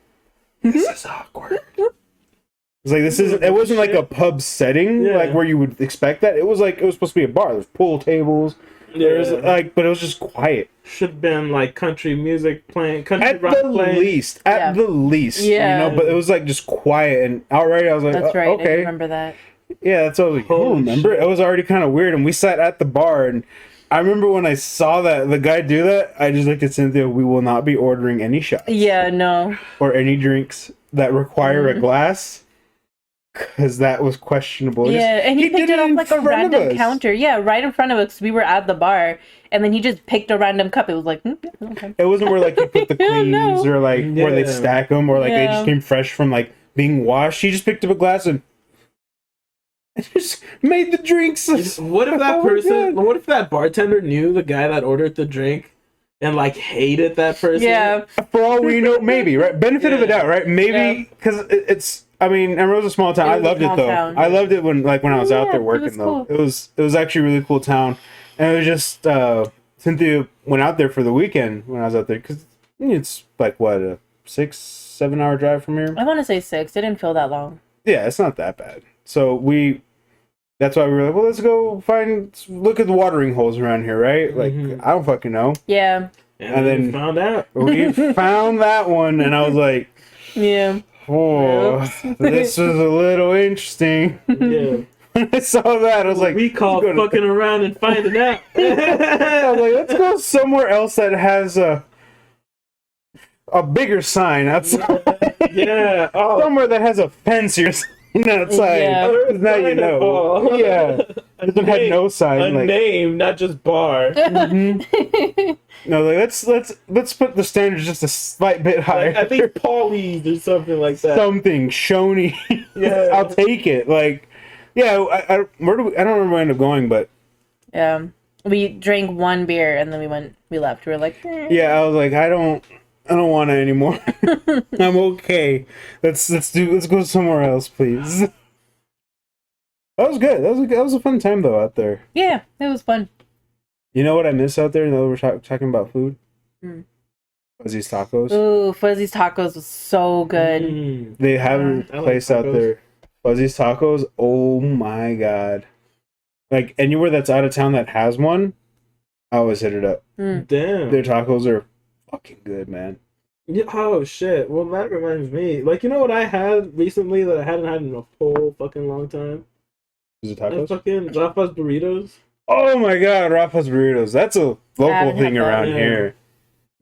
S1: this is awkward. It's like this is. It wasn't like a pub setting,
S2: Yeah.
S1: like where you would expect that. It was like it was supposed to be a bar. There's pool tables. There's
S2: Yeah.
S1: like, but it was just quiet.
S2: Should have been like country music playing, country
S1: At
S2: rock
S1: the
S2: playing.
S1: least, at
S3: Yeah.
S1: the least,
S3: Yeah.
S1: you know. But it was like just quiet, and already I was like,
S3: That's right. I
S1: okay,
S3: remember that.
S1: yeah, that's what I was like.
S2: Holy
S1: Oh, remember?
S2: shit.
S1: It was already kind of weird, and we sat at the bar, and I remember when I saw that the guy do that, I just looked at Cynthia. We will not be ordering any shots
S3: Yeah. No.
S1: or any drinks that require a glass, because that was questionable.
S3: Yeah, and he picked
S1: did
S3: it off
S1: in
S3: like a
S1: front of
S3: random
S1: us.
S3: counter. Yeah, right in front of us. We were at the bar, and then he just picked a random cup. It was like, yeah, okay.
S1: It wasn't where like you put the cleans
S3: No.
S1: or like where they
S2: Yeah.
S1: stack them or like they
S3: Yeah.
S1: just came fresh from like being washed. He just picked up a glass and just made the drinks.
S2: What if that
S1: Oh my
S2: person?
S1: God.
S2: What if that bartender knew the guy that ordered the drink, and like hated that person?
S3: Yeah,
S1: For all we know, maybe, right? Benefit of a
S2: Yeah.
S1: doubt, right? Maybe because it's. I mean, Emerald's a small town.
S3: It
S1: I
S3: was a
S1: loved it
S3: small
S1: though.
S3: town.
S1: I loved it when I was out
S3: Yeah,
S1: there
S3: it
S1: working
S3: was
S1: though.
S3: cool.
S1: It was actually a really cool town, and it was just Cynthia went out there for the weekend when I was out there because it's like what a 6-7 hour drive from here.
S3: I want to say 6. It didn't feel that long.
S1: Yeah, it's not that bad. So that's why we were like, well, let's go look at the watering holes around here, right? Like,
S2: Mhm.
S1: I don't fucking know.
S3: Yeah,
S2: And
S1: then-
S2: then found out.
S1: We found that one, and I was like,
S3: yeah.
S1: oh,
S3: Oops.
S1: this is a little interesting.
S2: Yeah.
S1: when I saw that, I was like,
S2: we call
S1: let's go to-
S2: fucking around and finding out.
S1: I was like, let's go somewhere else that has a bigger sign outside.
S2: Yeah. Oh,
S1: Somewhere that has a fancier sign outside.
S3: Yeah.
S1: Because now you know.
S2: Oh.
S1: Yeah. Doesn't have no sign.
S2: A
S1: Like,
S2: name, not just bar.
S1: mhm. No, like let's put the standards just a slight bit higher.
S2: Like, I think Paulie's or something like that.
S1: Something Shoney.
S2: Yeah.
S1: I'll take it. Like, yeah. I don't remember where we ended up going, but
S3: Yeah. We drank one beer and then we left. We were like,
S1: yeah, I was like, I don't want it anymore. I'm okay. Let's go somewhere else, please. That was good. That was a fun time though out there.
S3: yeah, it was fun.
S1: You know what I miss out there? Now that we're talking about food,
S3: Mm.
S1: Fuzzy's Tacos.
S3: Ooh, Fuzzy's Tacos was so good.
S2: Mm.
S1: They have a
S2: I like
S1: place out
S2: tacos.
S1: there. Fuzzy's Tacos. Oh my god! Like anywhere that's out of town that has one, I always hit it up.
S3: Mm.
S2: Damn.
S1: Their tacos are fucking good, man.
S2: Yeah, oh shit. Well, that reminds me. Like, you know what I had recently that I hadn't had in a whole fucking long time?
S1: Is it
S2: The
S1: tacos?
S2: fucking Rafa's burritos.
S1: Oh my god, Rafa's burritos. That's a local
S3: haven't
S1: thing
S3: had that,
S1: around
S2: yeah.
S1: here.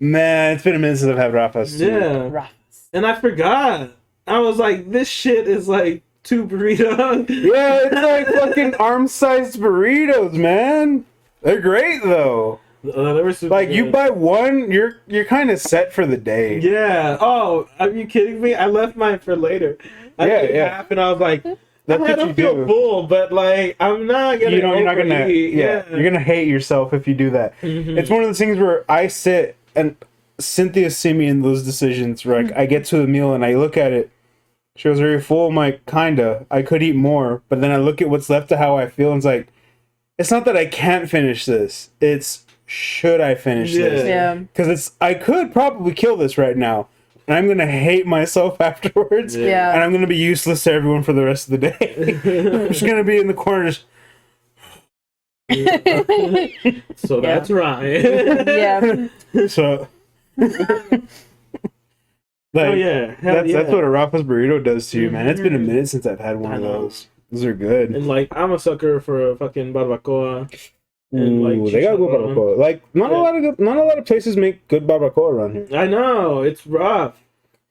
S1: Man, it's been a minute since I've had Rafa's too.
S2: Yeah.
S3: Rough.
S2: And I forgot. I was like, this shit is like 2 burritos.
S1: Yeah, it's like fucking arm-sized burritos, man. They're great though.
S2: They were super
S1: Like you
S2: good.
S1: buy one, you're kind of set for the day.
S2: Yeah. Oh, are you kidding me? I left mine for later. I
S1: Yeah,
S2: ate
S1: yeah.
S2: half and I was like,
S1: That's
S2: I
S1: what
S2: don't
S1: you
S2: feel
S1: do.
S2: full, but like, I'm not gonna.
S1: You're not gonna.
S2: overeat.
S1: Yeah, you're gonna hate yourself if you do that.
S2: Mhm.
S1: It's one of those things where I sit and Cynthia see me in those decisions where I get to the meal and I look at it. She goes, "Are you full?" I'm like, "Kinda. I could eat more," but then I look at what's left to how I feel and it's like, it's not that I can't finish this. It's should I finish this?
S3: Yeah.
S1: Because I could probably kill this right now, and I'm gonna hate myself afterwards.
S3: Yeah.
S1: And I'm gonna be useless to everyone for the rest of the day. I'm just gonna be in the corner, just
S2: So
S3: Yeah.
S2: that's right.
S3: Yeah.
S1: so. Like,
S2: Oh yeah. Hell
S1: that's
S2: yeah.
S1: what a Rafa's burrito does to you, man. It's been a
S2: Mhm.
S1: minute since I've had one
S2: I
S1: of
S2: know.
S1: those. Those are good.
S2: And like, I'm a sucker for a fucking barbacoa. And like,
S1: Ooh, they got good
S2: chicharrón.
S1: barbacoa. Like not
S2: Yeah.
S1: a lot of places make good barbacoa around here.
S2: I know it's rough.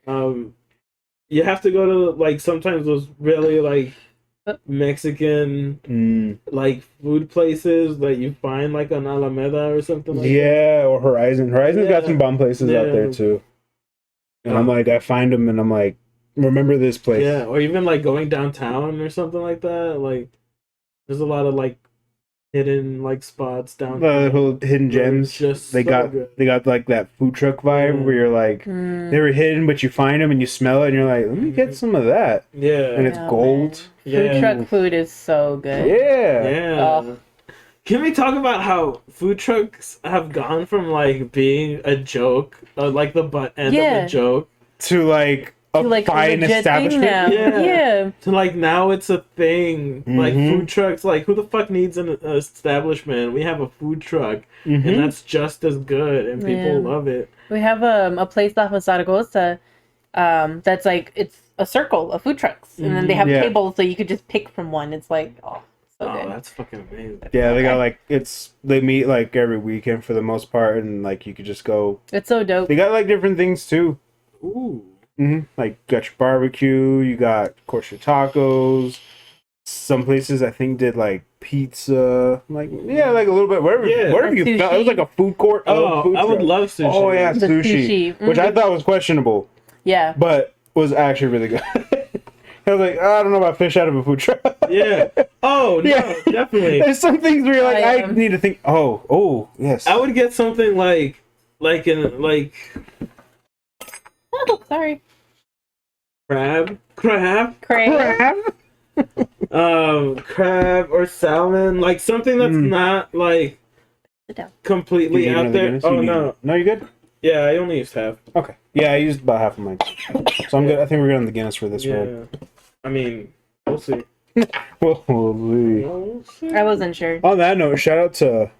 S2: You have to go to like sometimes those really like Mexican like food places that you find like on Alameda or something like that.
S1: Yeah, or Horizon. Horizon's got
S2: Yeah.
S1: some bomb places out there
S2: Yeah.
S1: too. And I'm like, I find them, and I'm like, remember this place?
S2: Yeah, or even like going downtown or something like that. Like, there's a lot of like hidden like spots downtown.
S1: The little hidden gems.
S2: Just
S1: They
S2: so
S1: got
S2: good.
S1: like that food truck vibe
S2: Yeah.
S1: where you're like,
S3: Mm.
S1: they were hidden, but you find them and you smell it, and you're like, let me get some of that.
S2: Yeah.
S1: And it's
S3: Oh,
S1: gold.
S3: man.
S2: Yeah.
S3: Food truck food is so good.
S1: Yeah.
S2: Yeah.
S3: Oh.
S2: Can we talk about how food trucks have gone from like being a joke, like the butt end
S3: Yeah.
S2: of a joke,
S1: To like a
S3: To, like,
S1: fine
S3: legit thing
S1: establishment.
S3: now.
S2: Yeah.
S3: Yeah.
S2: to like now it's a thing. Like
S1: Mhm.
S2: food trucks, like who the fuck needs an establishment? We have a food truck,
S1: Mhm.
S2: and that's just as good, and people
S3: Yeah.
S2: love it.
S3: We have a place off of Zaragoza that's like it's a circle of food trucks, and then they have
S1: Yeah.
S3: tables so you could just pick from one. It's like so
S2: Oh,
S3: good.
S2: that's fucking amazing.
S1: Yeah, they got
S3: Okay.
S1: like they meet like every weekend for the most part, and like you could just go.
S3: It's so dope.
S1: They got like different things too.
S2: Ooh.
S1: Like you got your barbecue, you got of course your tacos. Some places I think did like pizza, like yeah, like a little bit wherever
S2: Yeah.
S1: wherever you
S3: Sushi.
S1: felt. It was like a food court. of
S2: Oh,
S1: food
S2: I would
S1: truck.
S2: love sushi.
S1: Oh yeah,
S3: The
S1: sushi,
S3: sushi.
S1: which I
S3: Mhm.
S1: thought was questionable,
S3: Yeah.
S1: but was actually really good. I was like, I don't know about fish out of a food truck.
S2: Yeah. Oh no,
S1: Yeah.
S2: definitely.
S1: There's some things where you're like,
S3: I
S1: I
S3: am.
S1: need to think. Oh, yes.
S2: I would get something like in like
S3: Oh, sorry.
S2: crab,
S3: Crave.
S2: crab or salmon, like something that's
S1: Mm.
S2: not like
S3: Sit down.
S2: completely
S1: You need
S2: out
S1: another
S2: there.
S1: Guinness?
S2: Oh
S1: You need-
S2: no,
S1: No, you good?
S2: yeah, I only used half.
S1: Okay. Yeah, I used about half of mine. So I'm good. I think we're good on the Guinness for this round.
S2: Yeah, I mean, we'll see.
S1: Holy.
S2: We'll see.
S3: I wasn't sure.
S1: On that note, shout out to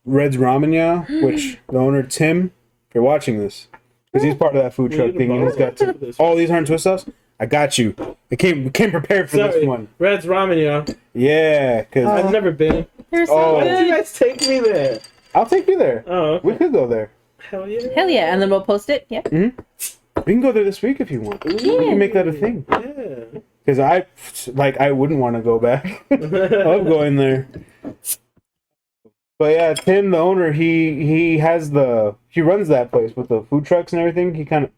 S1: Red's Ramen Ya, which the owner Tim, if you're watching this, because he's part of that food
S2: We
S1: truck
S2: need a
S1: thing, and he's got
S2: bottle of this.
S1: oh, these aren't twist sauce. I got you. I came prepared for this one.
S2: Red's Ramen, y'all.
S1: Yeah, because
S2: I've never been.
S3: They're so
S1: Oh.
S2: Why did you
S3: good.
S2: guys take me there?
S1: I'll take you there.
S2: Oh, okay.
S1: We could go there.
S2: Hell yeah.
S3: Hell yeah, and then we'll post it. Yeah.
S1: We can go there this week if you want. We can make that a thing.
S2: Yeah.
S1: Because I wouldn't want to go back. I love going there. But yeah, Tim, the owner, he runs that place with the food trucks and everything. He kind of.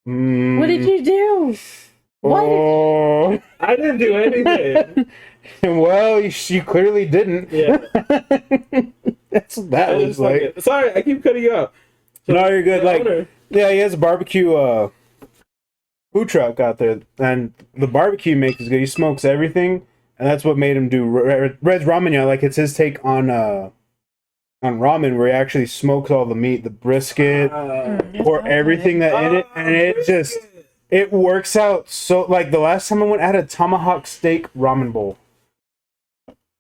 S3: What did you do? What?
S1: Oh.
S2: I didn't do anything.
S1: Well, you clearly didn't.
S2: Yeah.
S1: That's what that
S2: I
S1: was
S2: just
S1: like.
S2: fucking- Sorry, I keep cutting you off. So,
S1: No, you're good.
S2: the
S1: Like,
S2: owner-
S1: yeah, he has a barbecue food truck out there, and the barbecue he makes is good. He smokes everything, and that's what made him do Red's Ramen. Yeah, like it's his take on ramen, where he actually smokes all the meat, the brisket, or everything that in it, and it works out. So, like the last time I went, I had a tomahawk steak ramen bowl.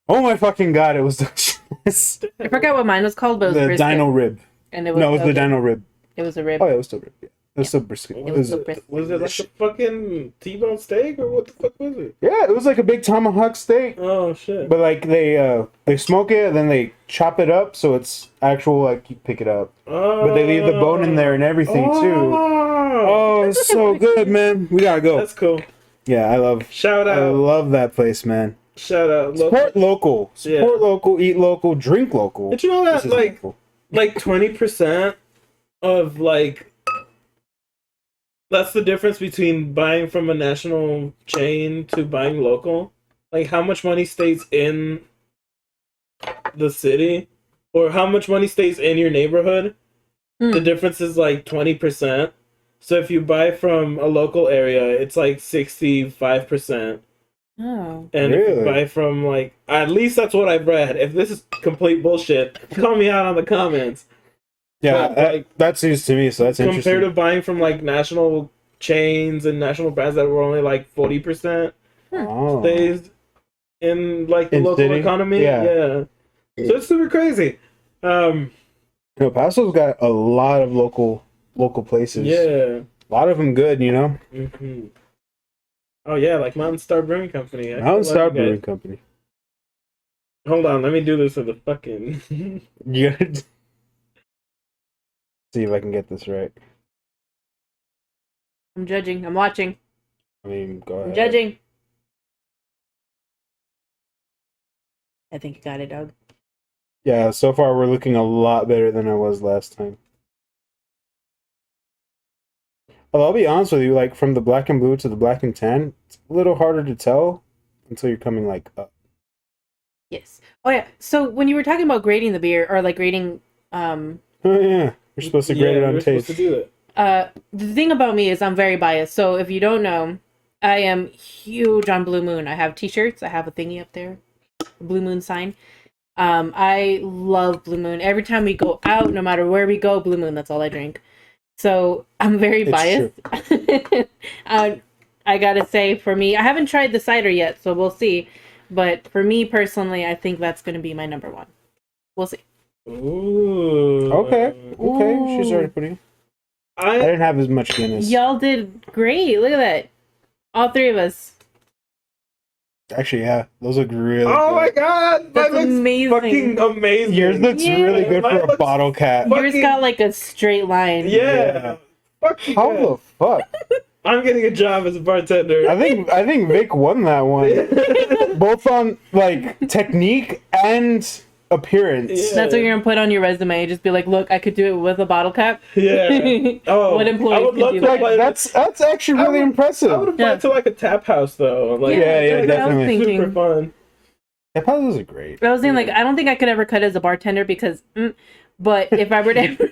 S1: Oh my fucking god, it was delicious.
S3: I forgot what mine was called, but it was
S1: The
S3: brisket.
S1: dino rib.
S3: And it was
S1: No, it was
S3: so
S1: the
S3: good.
S1: dino rib.
S3: It was a rib.
S1: Oh yeah, it was still rib. Yeah. It was still brisket.
S3: It was still brisket.
S2: Was it like a fucking T-bone steak or what the fuck was it?
S1: Yeah, it was like a big tomahawk steak.
S2: Oh shit.
S1: But like they smoke it, and then they chop it up so it's actual, like you pick it up. But they leave the bone in there and everything too. Oh, it's so good, man. We gotta go.
S2: That's cool.
S1: Yeah, I
S2: Shout out.
S1: love that place, man.
S2: Shout out.
S1: Support local. Support
S2: Yeah.
S1: local, eat local, drink local.
S2: Did you know
S1: This
S2: that
S1: is
S2: like
S1: local.
S2: 20% of like that's the difference between buying from a national chain to buying local? Like how much money stays in the city or how much money stays in your neighborhood? The difference is like 20%. So if you buy from a local area, it's like 65%.
S3: Oh.
S2: And if you
S1: Really?
S2: buy from like, at least that's what I've read. If this is complete bullshit, call me out on the comments.
S1: Yeah,
S2: but, like,
S1: that's news to me, so that's
S2: Compared
S1: interesting.
S2: to buying from like national chains and national brands that were only like 40%
S1: Oh.
S2: stays in like the
S1: In
S2: local
S1: city?
S2: economy.
S1: Yeah.
S2: So it's super crazy.
S1: El Paso's got a lot of local places.
S2: Yeah.
S1: A lot of them good, you know?
S2: hmm Oh yeah, like Mountain Star Brewing Company.
S1: Mountain Star
S2: Brewing.
S1: Brewing Company.
S2: Hold on, let me do this with the fucking.
S1: You gotta see if I can get this right.
S3: I'm judging. I'm watching.
S1: I mean, go ahead.
S3: I'm judging. I think you got it, dog.
S1: Yeah, so far we're looking a lot better than I was last time. Although I'll be honest with you, like from the black and blue to the black and tan, it's a little harder to tell until you're coming like up.
S3: Yes. Oh yeah. So when you were talking about grading the beer or like grading
S1: Oh yeah, you're supposed to grade it on
S2: we're supposed
S1: taste.
S2: to do it.
S3: the thing about me is I'm very biased. So if you don't know, I am huge on Blue Moon. I have t-shirts. I have a thingy up there. A Blue Moon sign. I love Blue Moon. Every time we go out, no matter where we go, Blue Moon, that's all I drink. So I'm very
S1: It's
S3: biased. I gotta say, for me, I haven't tried the cider yet, so we'll see. But for me personally, I think that's gonna be my number one. We'll see.
S2: Ooh.
S1: Okay.
S3: Ooh.
S1: She's already putting. I
S2: I
S1: didn't have as much Guinness.
S3: Y'all did great. Look at that. All three of us.
S1: Actually, yeah, those look really
S2: oh
S1: good.
S2: my god,
S3: That's
S2: that looks
S3: amazing.
S2: fucking amazing.
S1: Yours looks
S3: Yeah.
S1: really good
S2: Mine
S1: for a
S2: looks
S1: bottle cap.
S2: fuck-
S3: Yours got like a straight line.
S2: Yeah. Fucking
S1: How
S2: yeah.
S1: the fuck?
S2: I'm getting a job as a bartender.
S1: I think Vic won that one. Both on like technique and appearance.
S2: Yeah.
S3: That's what you're gonna put on your resume. Just be like, look, I could do it with a bottle cap.
S2: Yeah. Oh,
S3: What employees
S2: I would
S3: could
S2: love
S3: do
S2: to
S3: that?
S2: apply
S1: That's actually
S2: I
S1: really
S2: would-
S1: impressive.
S2: I would apply
S3: Yeah.
S2: to like a tap house though. Like,
S1: Yeah,
S3: that's what I was
S1: definitely.
S3: thinking.
S2: super fun.
S1: Yeah, puzzles are great.
S3: I was saying, like, I don't think I could ever cut as a bartender because, but if I were to ever,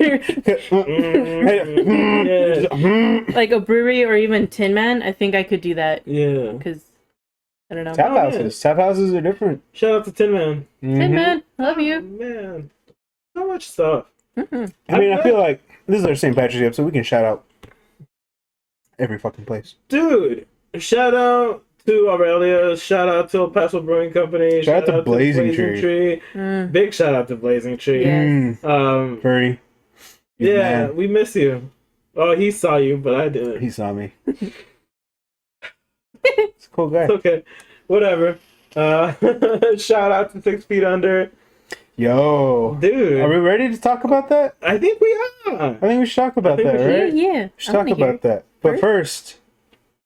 S3: like a brewery or even Tin Man, I think I could do that
S2: Yeah.
S3: because I don't know.
S1: Tap
S2: Oh, yeah.
S1: houses. Tap houses are different.
S2: Shout out to Tin Man.
S3: Tin
S1: Mhm.
S3: Man, love
S2: Oh,
S3: you.
S2: man. So much stuff.
S3: Mhm.
S1: I mean, I feel like this is our St. Patrick's Day episode. We can shout out every fucking place.
S2: Dude, shout out to Aurelia. Shout out to El Paso Brewing Company.
S1: Shout out to Blazing Tree.
S3: Mm.
S2: Big shout out to Blazing Tree.
S3: Yeah.
S1: Mm,
S2: Um,
S1: Birdie.
S2: yeah,
S1: Man.
S2: we miss you. Oh, he saw you, but I didn't.
S1: He saw me. He's a cool guy.
S2: It's okay. Whatever. Shout out to 6 Feet Under.
S1: Yo.
S2: Dude.
S1: Are we ready to talk about that?
S2: I think we are.
S1: I think we should talk about that, right?
S3: Yeah.
S1: We should talk about that. But first,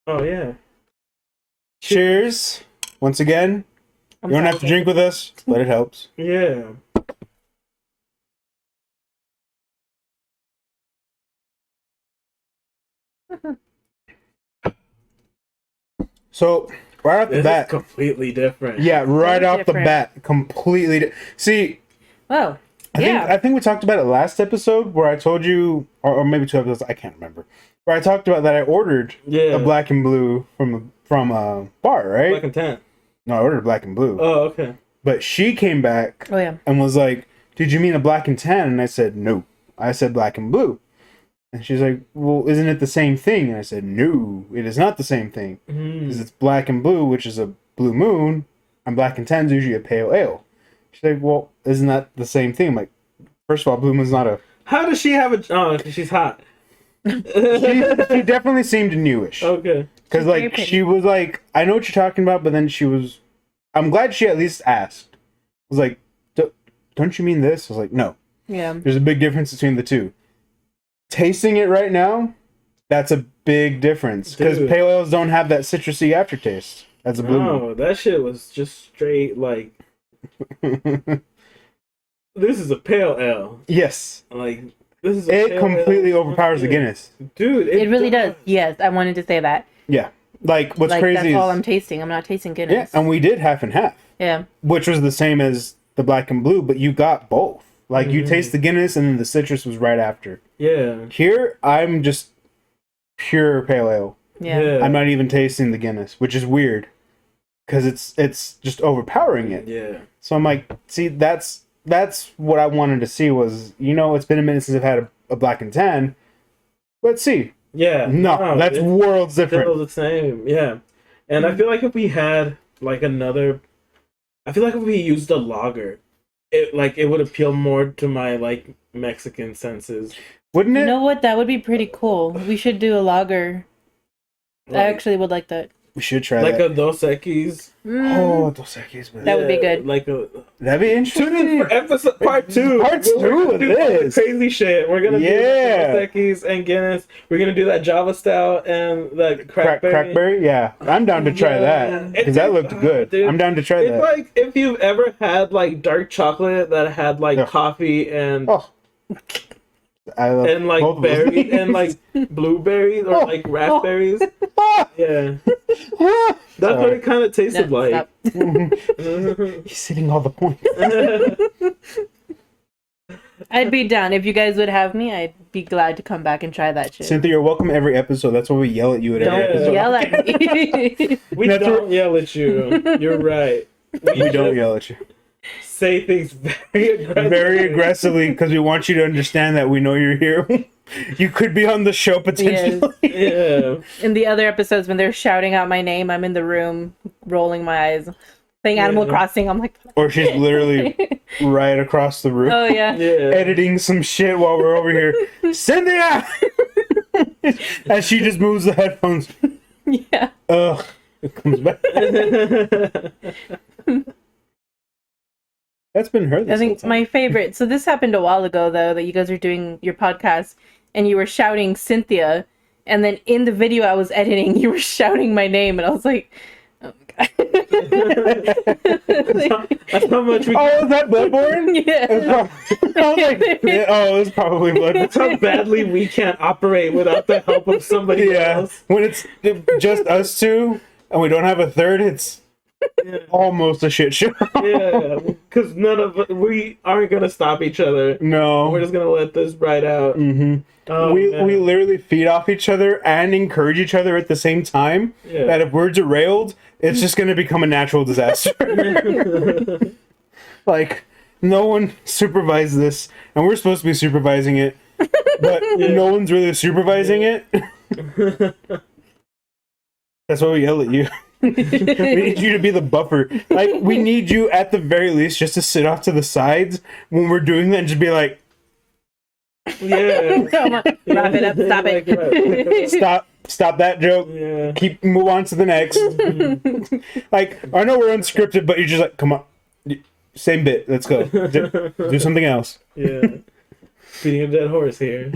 S2: Oh, yeah.
S1: cheers. Once again, you don't have to drink with us, but it helps.
S2: Yeah.
S1: So, right off the
S2: This
S1: bat.
S2: is completely different.
S1: Yeah, right
S3: Very
S1: off the
S3: different.
S1: bat. Completely. See,
S3: Oh,
S1: I think we talked about it last episode where I told you, or maybe 2 episodes, I can't remember. Where I talked about that I ordered a black and blue from a bar, right?
S2: Black and tan.
S1: No, I ordered black and blue.
S2: Oh, okay.
S1: But she came back
S3: Oh, yeah.
S1: and was like, "Did you mean a black and tan?" And I said, "No, I said black and blue." And she's like, "Well, isn't it the same thing?" And I said, "No, it is not the same thing. Because it's black and blue, which is a blue moon, and black and tan is usually a pale ale." She's like, "Well, isn't that the same thing?" I'm like, first of all, blue moon's not a...
S2: How does she have a... Oh, she's hot.
S1: She definitely seemed newish.
S2: Okay.
S1: Because,
S3: She's very
S1: like,
S3: pretty.
S1: she was like, I know what you're talking about, but then she was... I'm glad she at least asked. I was like, don't you mean this? I was like, no.
S3: Yeah.
S1: There's a big difference between the two. Tasting it right now, that's a big difference. Because
S2: Dude.
S1: pale ales don't have that citrusy aftertaste. That's a blue moon.
S2: No, that shit was just straight, like... This is a pale ale.
S1: Yes.
S2: Like, this is a
S1: It
S2: pale
S1: completely
S2: ale.
S1: overpowers the Guinness.
S2: Dude,
S3: It really does. Yes, I wanted to say that.
S1: Yeah. Like, what's
S3: Like,
S1: crazy
S3: that's all
S1: is...
S3: I'm tasting. I'm not tasting
S1: Yeah,
S3: Guinness.
S1: and we did half and half.
S3: Yeah.
S1: Which was the same as the black and blue, but you got both. Like, you taste the Guinness, and then the citrus was right after.
S2: Yeah.
S1: Here, I'm just pure pale ale.
S3: Yeah.
S1: I'm not even tasting the Guinness, which is weird. Because it's just overpowering it.
S2: Yeah.
S1: So I'm like, see, that's what I wanted to see was, it's been a minute since I've had a black and tan. Let's see.
S2: Yeah.
S1: No, that's
S2: it's
S1: worlds different.
S2: still the same. Yeah. And I feel like if we had, like, I feel like if we used a lager, it would appeal more to my, like, Mexican senses.
S1: Wouldn't it?
S3: You know what? That would be pretty cool. We should do a lager. I
S2: Like,
S3: actually would like that.
S1: We should try
S2: like
S1: that.
S2: a Dos Equis.
S1: Oh, Dos Equis, man.
S3: That would be good.
S2: Like a...
S1: That'd be interesting.
S2: Tune in for episode part 2.
S1: Part 2
S2: We're
S1: of
S2: gonna do all the
S1: this.
S2: crazy shit. We're gonna
S1: Yeah.
S2: do the Dos Equis and Guinness. We're gonna do that Java Stout and the crackberry.
S1: Crackberry? Yeah. I'm down to try that. Because that looked good.
S2: Dude,
S1: I'm down to try
S2: It's
S1: that.
S2: like if you've ever had like dark chocolate that had like
S1: Yeah.
S2: coffee and
S1: Oh. I love
S2: and like
S1: both of those
S2: berries and like blueberries or like raspberries. Yeah, that's what it kind of tasted
S3: No,
S2: like.
S3: stop.
S1: He's hitting all the points.
S3: I'd be down. If you guys would have me, I'd be glad to come back and try that shit.
S1: Cynthia, you're welcome every episode. That's why we yell at you at every
S2: Yeah.
S1: episode.
S3: Yell at me.
S2: We
S1: That's
S2: don't yell at you. You're right.
S1: We don't yell at you.
S2: Say things very aggressively.
S1: Very aggressively because we want you to understand that we know you're here. You could be on the show potentially.
S2: Yeah.
S3: In the other episodes, when they're shouting out my name, I'm in the room, rolling my eyes, playing Animal
S2: Yeah.
S3: Crossing. I'm like,
S1: Or she's literally right across the room.
S3: oh yeah.
S2: Yeah.
S1: Editing some shit while we're over here. Cynthia! As she just moves the headphones.
S3: Yeah.
S1: Ugh. It comes back. That's been her this
S3: I think
S1: whole time.
S3: my favorite. So this happened a while ago, though, that you guys were doing your podcast and you were shouting Cynthia, and then in the video I was editing, you were shouting my name, and I was like, oh my god.
S2: That's how much we.
S1: Oh, is that Bloodborne? It
S3: Yeah.
S1: was probably, I was like, yeah, oh, it was probably Bloodborne.
S2: That's how badly we can't operate without the help of somebody
S1: Yeah,
S2: else.
S1: when it's just us two and we don't have a third, it's
S2: Yeah.
S1: almost a shit show.
S2: Yeah, because we aren't gonna stop each other.
S1: No.
S2: We're just gonna let this ride out.
S1: Mm-hmm.
S2: Oh,
S1: we
S2: man.
S1: literally feed off each other and encourage each other at the same time.
S2: Yeah.
S1: That if we're derailed, it's just going to become a natural disaster. Like, no one supervised this, and we're supposed to be supervising it, but no one's really supervising it. That's why we yell at you. We need you to be the buffer. Like, we need you at the very least just to sit off to the sides when we're doing that and just be like,
S2: Yeah.
S3: Come on, wrap it up. Stop
S2: Like,
S3: it.
S1: Stop that joke.
S2: Yeah.
S1: Move on to the next. Like, I know we're unscripted, but you're just like, come on, same bit. Let's go. Do something else.
S2: Yeah. Beating a dead horse here.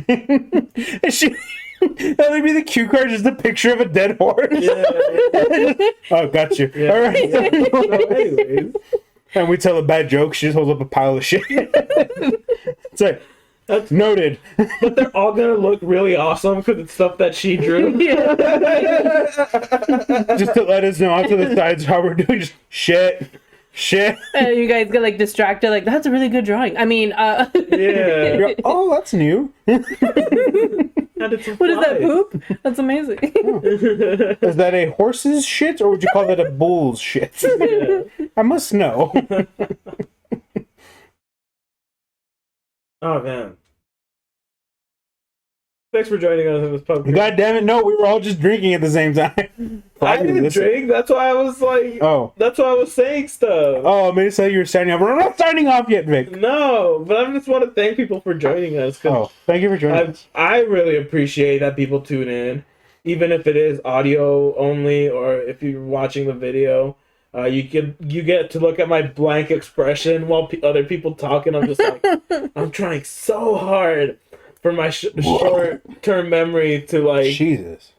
S1: That would be the cue card, just a picture of a dead horse.
S2: Yeah.
S1: Oh, got you.
S2: Yeah.
S1: All right.
S2: So anyways,
S1: And we tell a bad joke. She just holds up a pile of shit. It's like,
S2: that's,
S1: noted.
S2: but they're all gonna look really awesome because it's stuff that she drew.
S3: Yeah.
S1: Just to let us know off to the sides how we're doing. Just shit.
S3: You guys get like distracted. Like, that's a really good drawing. I mean,
S2: Yeah.
S1: You're, oh, that's new.
S2: And it's a
S3: what is that
S2: fly.
S3: poop? That's amazing.
S1: Is that a horse's shit, or would you call that a bull's shit?
S2: Yeah.
S1: I must know.
S2: Oh man. Thanks for joining us in this pub.
S1: God damn it! No, we were all just drinking at the same time.
S2: I didn't drink. That's why I was like.
S1: Oh.
S2: That's why I was saying stuff.
S1: Oh, I made it sound you were signing off. We're not signing off yet, Vic.
S2: No, but I just want to thank people for joining us. 'Cause
S1: Oh, thank you for joining us.
S2: I really appreciate that people tune in, even if it is audio only or if you're watching the video. You get to look at my blank expression while other people talk, and I'm just like, I'm trying so hard for my short-term memory to like
S1: Jesus.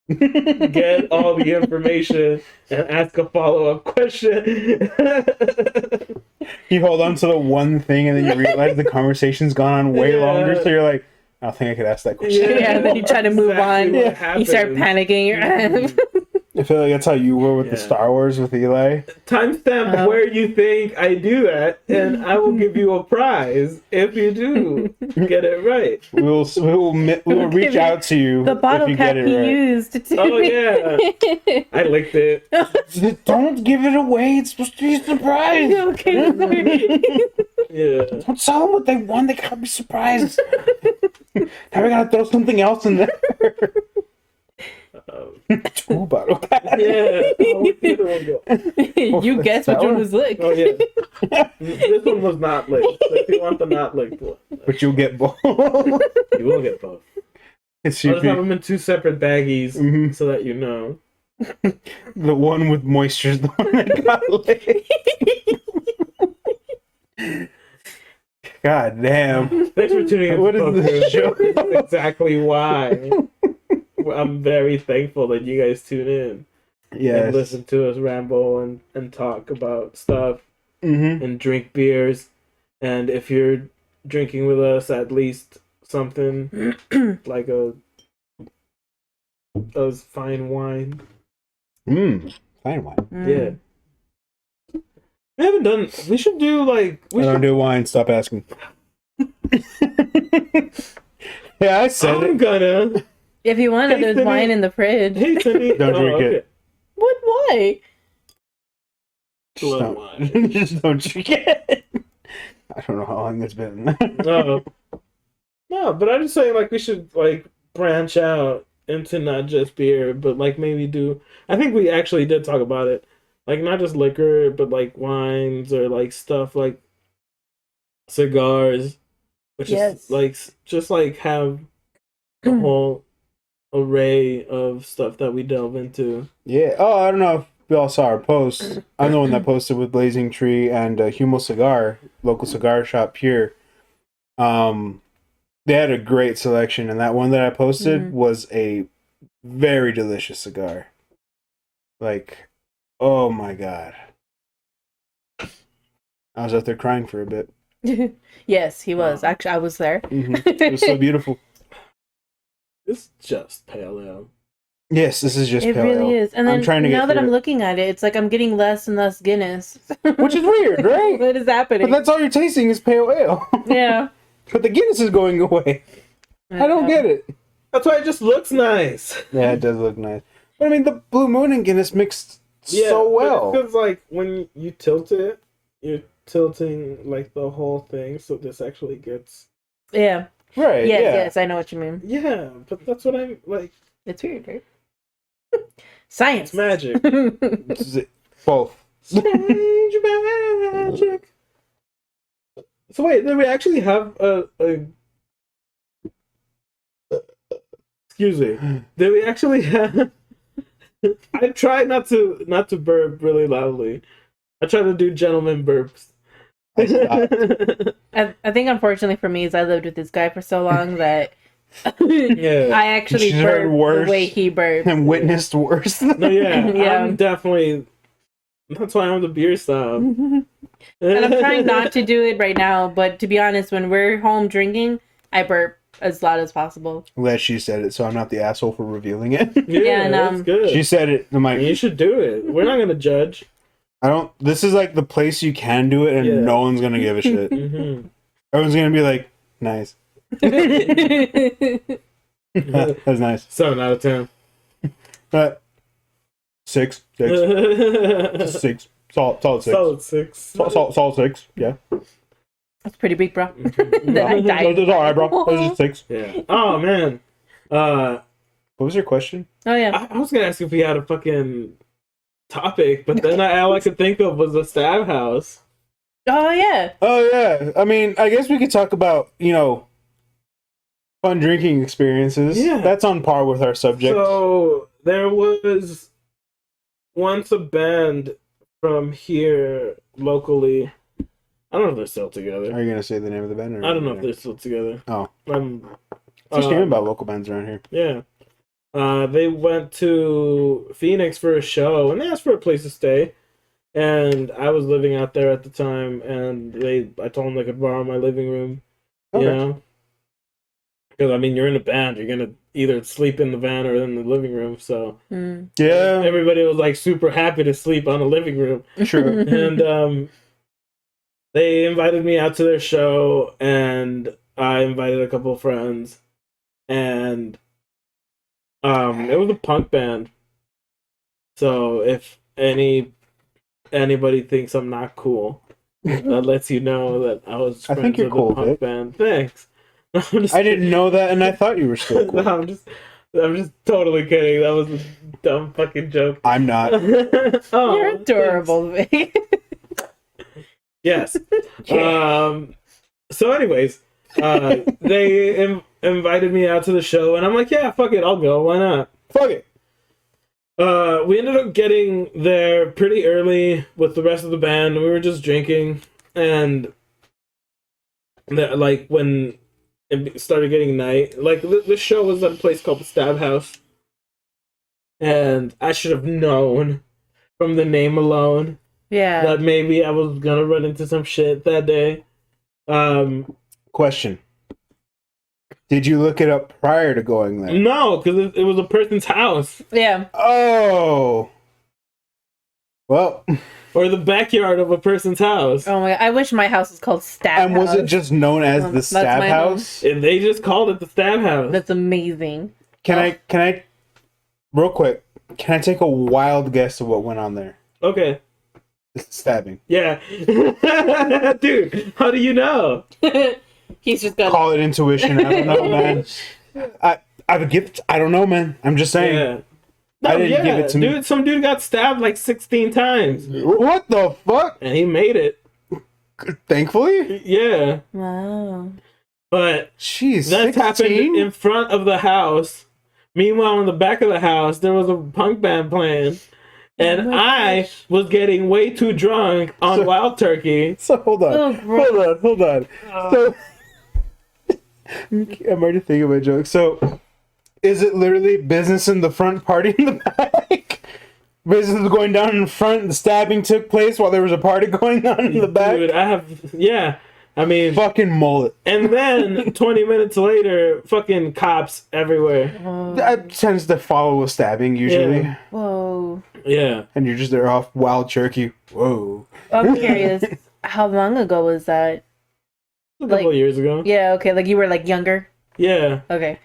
S2: get all the information and ask a follow-up question.
S1: You hold on to the one thing, and then you realize the conversation's gone on way
S2: Yeah.
S1: longer. So you're like, I don't think I could ask that question.
S3: Yeah, then you try to move on.
S2: what
S3: You start
S2: happens.
S3: panicking.
S1: I feel like that's how you were with the
S2: Yeah.
S1: Star Wars with Eli.
S2: Timestamp where you think I do that, and I will give you a prize if you do get it right.
S1: We will reach
S3: you
S1: out to you
S3: The bottle
S1: if you
S3: cap
S1: get it
S3: he
S1: right.
S3: used. To
S2: Oh yeah, I licked it.
S1: Don't give it away. It's supposed to be a surprise.
S3: Okay, sorry.
S2: Yeah.
S1: Don't tell them what they won. They gotta be surprised. Now we gotta throw something else in there. Two bottle cap.
S2: Yeah. Oh, where'd the other one go?
S3: You guessed which
S1: sour?
S3: one was licked.
S2: Oh yeah. This one was not licked. So if you want the not licked one,
S1: But you'll get both.
S2: you will get both.
S1: It's
S2: I'll just have
S1: the
S2: them in two separate baggies
S1: Mhm.
S2: so that you know.
S1: one with moisture is the one that got licked. God damn.
S2: Thanks for tuning in.
S1: What is
S2: to
S1: this show?
S2: This is exactly why I'm very thankful that you guys tune in and
S1: Yes.
S2: listen to us ramble and talk about stuff
S1: Mm-hmm.
S2: and drink beers. And if you're drinking with us, at least something like a fine wine.
S1: Fine wine.
S3: Mm.
S2: Yeah. We haven't done. We should do like.
S1: I don't do wine. Stop asking. Yeah, I said
S2: I'm
S1: it.
S2: gonna.
S3: If you want it,
S2: Hey,
S3: there's
S2: Cindy.
S3: wine in the fridge.
S2: Hey, Cindy.
S1: Don't drink it.
S3: What? Why?
S1: Just
S2: Blood
S1: don't,
S2: wine.
S1: just don't drink it. I don't know how long it's been.
S2: No. No, but I'm just saying, like, we should, like, branch out into not just beer, but, like, maybe do. I think we actually did talk about it. Like, not just liquor, but, like, wines or, like, stuff like cigars. Which
S3: Yes.
S2: is, like, just, like, have a whole array of stuff that we delve into.
S1: Yeah. Oh, I don't know if we all saw our post. I'm the one that posted with Blazing Tree and Humo Cigar, local cigar shop here. They had a great selection, and that one that I posted was a very delicious cigar. Like, oh my god. I was out there crying for a bit.
S3: Yes, he was. Actually, I was there.
S1: It was so beautiful.
S2: It's just pale ale.
S1: Yes, this is just
S3: It
S1: pale
S3: really
S1: ale.
S3: is. And then
S1: I'm trying to
S3: now
S1: get
S3: that
S1: through
S3: I'm
S1: it.
S3: looking at it, it's like I'm getting less and less Guinness.
S1: Which is weird, right?
S3: What is happening?
S1: But that's all you're tasting is pale ale.
S3: Yeah.
S1: But the Guinness is going away. I don't get it.
S2: That's why it just looks nice.
S1: Yeah, it does look nice. But I mean, the Blue Moon and Guinness mixed so well.
S2: Because, like, when you tilt it, you're tilting, like, the whole thing, so this actually gets...
S3: Yeah.
S1: Right,
S3: Yes,
S1: yeah.
S3: yes, I know what you mean.
S2: Yeah, but that's what I'm, like...
S3: It's weird, right? Science.
S2: It's magic.
S1: This is it. Both.
S2: Strange magic. So wait, did we actually have a Excuse me. Did we actually have... I try not to burp really loudly. I try to do gentleman burps.
S1: I stopped.
S3: I think unfortunately for me is I lived with this guy for so long that
S2: Yeah.
S3: I actually
S1: She's heard
S3: burp
S1: worse
S3: the way he burps.
S1: and witnessed worse.
S2: No, yeah.
S3: Yeah.
S2: I'm definitely... That's why I'm the beer snob.
S3: And I'm trying not to do it right now, but to be honest, when we're home drinking, I burp as loud as possible.
S1: Glad she said it, so I'm not the asshole for revealing it.
S3: Yeah, and,
S2: that's good.
S1: She said it. I'm like,
S2: You should do it. We're not gonna judge.
S1: I don't. This is like the place you can do it, and
S2: Yeah.
S1: no one's gonna give a shit.
S2: Mm-hmm.
S1: Everyone's gonna be like, nice. That's nice.
S2: 7 out of 10.
S1: But 6.
S2: Solid
S1: 6. Solid 6.
S2: 6.
S1: Solid 6. Yeah.
S3: That's pretty big, bro.
S2: Mm-hmm.
S3: Then I died.
S1: It's alright, bro. That was just 6.
S2: Yeah. Oh man.
S1: What was your question?
S3: Oh yeah.
S2: I was gonna ask if we had a fucking topic, but then all I could think of was a stab house.
S3: Oh yeah.
S1: Oh yeah. I mean, I guess we could talk about, fun drinking experiences.
S2: Yeah.
S1: That's on par with our subject.
S2: So there was once a band from here locally. I don't know if they're still together.
S1: Are you gonna say the name of the band? Or
S2: I don't know if they're still together.
S1: Oh.
S2: It's
S1: It's a shame about local bands around here.
S2: Yeah. They went to Phoenix for a show, and they asked for a place to stay. And I was living out there at the time, and I told them they could borrow my living room.
S1: Okay.
S2: You know? Because, I mean, you're in a band. You're going to either sleep in the van or in the living room. So
S1: Yeah.
S2: everybody was, like, super happy to sleep on a living room.
S1: Sure.
S2: And they invited me out to their show, and I invited a couple of friends. And it was a punk band. So if anybody thinks I'm not cool, that lets you know that I was friends
S1: think you're
S2: with
S1: cool,
S2: a punk
S1: Vic.
S2: band. Thanks.
S1: I didn't know that, and I thought you were still cool.
S2: No, I'm just totally kidding. That was a dumb fucking joke.
S1: I'm not.
S2: Oh,
S3: You're adorable, Vic.
S2: Yes. So anyways, they invited me out to the show, and I'm like, yeah, fuck it, I'll go. Why not?
S1: Fuck it.
S2: We ended up getting there pretty early with the rest of the band. We were just drinking, and like when it started getting night, like the show was at a place called the Stab House, and I should have known from the name alone
S3: Yeah.
S2: that maybe I was gonna run into some shit that day.
S1: Question. Did you look it up prior to going there?
S2: No, because it was a person's house
S3: Yeah.
S1: Oh. Well,
S2: or the backyard of a person's house,
S3: Oh my god. I wish my house was called Stab
S1: and was it
S3: House.
S1: just known as the
S3: That's
S1: Stab
S3: my
S1: House?
S2: and they just called it the Stab House.
S3: That's amazing.
S1: Can I, real quick, can I take a wild guess of what went on there?
S2: Okay.
S1: Stabbing.
S2: Yeah. Dude, how do you know?
S3: He's just got.
S1: Call it intuition. I don't know, man. I have a gift. I don't know, man. I'm just saying.
S2: Yeah. No,
S1: I didn't give it to me.
S2: dude, some dude got stabbed like 16 times,
S1: What the fuck?
S2: and he made it.
S1: Thankfully?
S2: Yeah.
S3: Wow.
S2: But
S1: Jeez,
S2: that
S1: 16?
S2: happened in front of the house. Meanwhile, in the back of the house, there was a punk band playing. And
S3: Oh my
S2: I
S3: gosh.
S2: was getting way too drunk on Wild Turkey.
S1: So hold on.
S3: Oh, gross.
S1: Hold on. So I'm already thinking of my joke. So is it literally business in the front, party in the back? Business was going down in the front, the stabbing took place while there was a party going on in the back?
S2: Dude, I mean,
S1: Fucking mullet.
S2: and then 20 minutes later, fucking cops everywhere.
S1: That tends to follow a stabbing usually.
S2: Yeah.
S3: Whoa.
S2: Yeah.
S1: And you're just there off wild turkey. Whoa.
S3: I'm curious. How long ago was that?
S2: A couple
S3: Like-
S2: of years ago.
S3: Yeah. Okay. Like you were like younger.
S2: Yeah.
S3: Okay.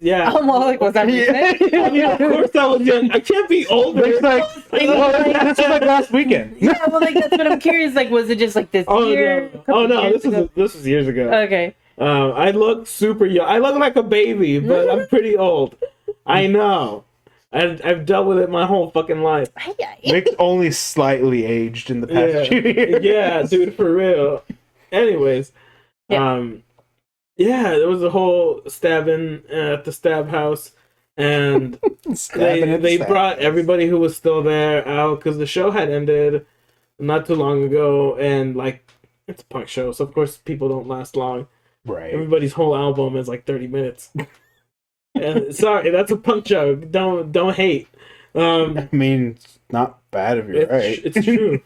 S2: Yeah.
S3: I'm all like, was that recent?
S2: I mean, of course I was young. I can't be older.
S1: It's like, this was like last weekend.
S3: Yeah. Well, like that's what I'm curious. Like, was it just like this
S2: Oh
S3: year?
S2: no! Oh no! This was years ago.
S3: Okay.
S2: I look super young. I look like a baby, but I'm pretty old. I know. I've dealt with it my whole fucking life.
S1: Vic's only slightly aged in the past few years.
S2: Yeah, dude, for real. Anyways,
S3: Yeah.
S2: yeah, there was a whole stabbing at the Stab House. and they brought everybody who was still there out because the show had ended not too long ago, and like it's a punk show, so of course people don't last long.
S1: Right.
S2: Everybody's whole album is like 30 minutes. And sorry, that's a punk joke. Don't hate.
S1: I mean, it's not bad if you're right.
S2: It's true.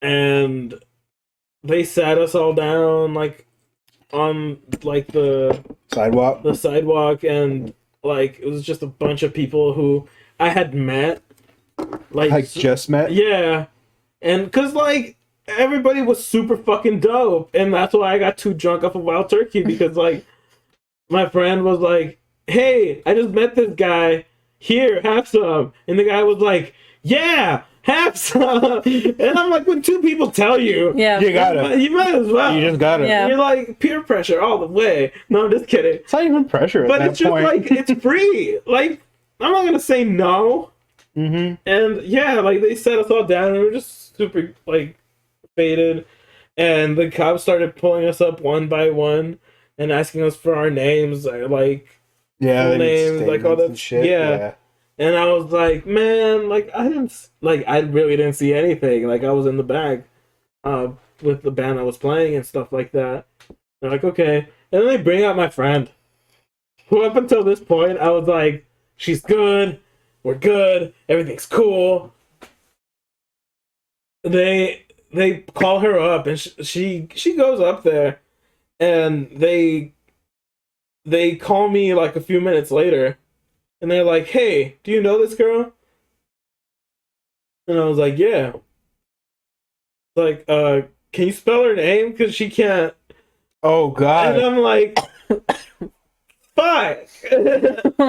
S2: And they sat us all down like on like the sidewalk, and like it was just a bunch of people who I had met, like
S1: just met.
S2: Yeah, and because like everybody was super fucking dope, and that's why I got too drunk off of Wild Turkey, because like my friend was like, hey, I just met this guy, here, have some. And the guy was like, yeah, have some. And I'm like, when two people tell you,
S1: you gotta,
S2: you might as well.
S1: You just gotta.
S3: Yeah.
S2: You're like peer pressure all the way. No, I'm just kidding.
S1: It's not even pressure
S2: But
S1: at
S2: it's
S1: that
S2: just
S1: point.
S2: like, it's free. Like, I'm not gonna say no.
S1: Mm-hmm.
S2: And yeah, like they set us all down, and we were just super like faded. And the cops started pulling us up one by one and asking us for our names, like full names, like all that
S1: shit.
S2: Yeah. And I was like, man, like I really didn't see anything. Like I was in the bag, with the band I was playing and stuff like that. They're like, okay. And then they bring out my friend, who up until this point I was like, she's good, we're good, everything's cool. They call her up, and she goes up there, and they call me like a few minutes later, and they're like, hey, do you know this girl? And I was like, yeah. Like, can you spell her name? Because she can't.
S1: Oh, God.
S2: And I'm like, fuck.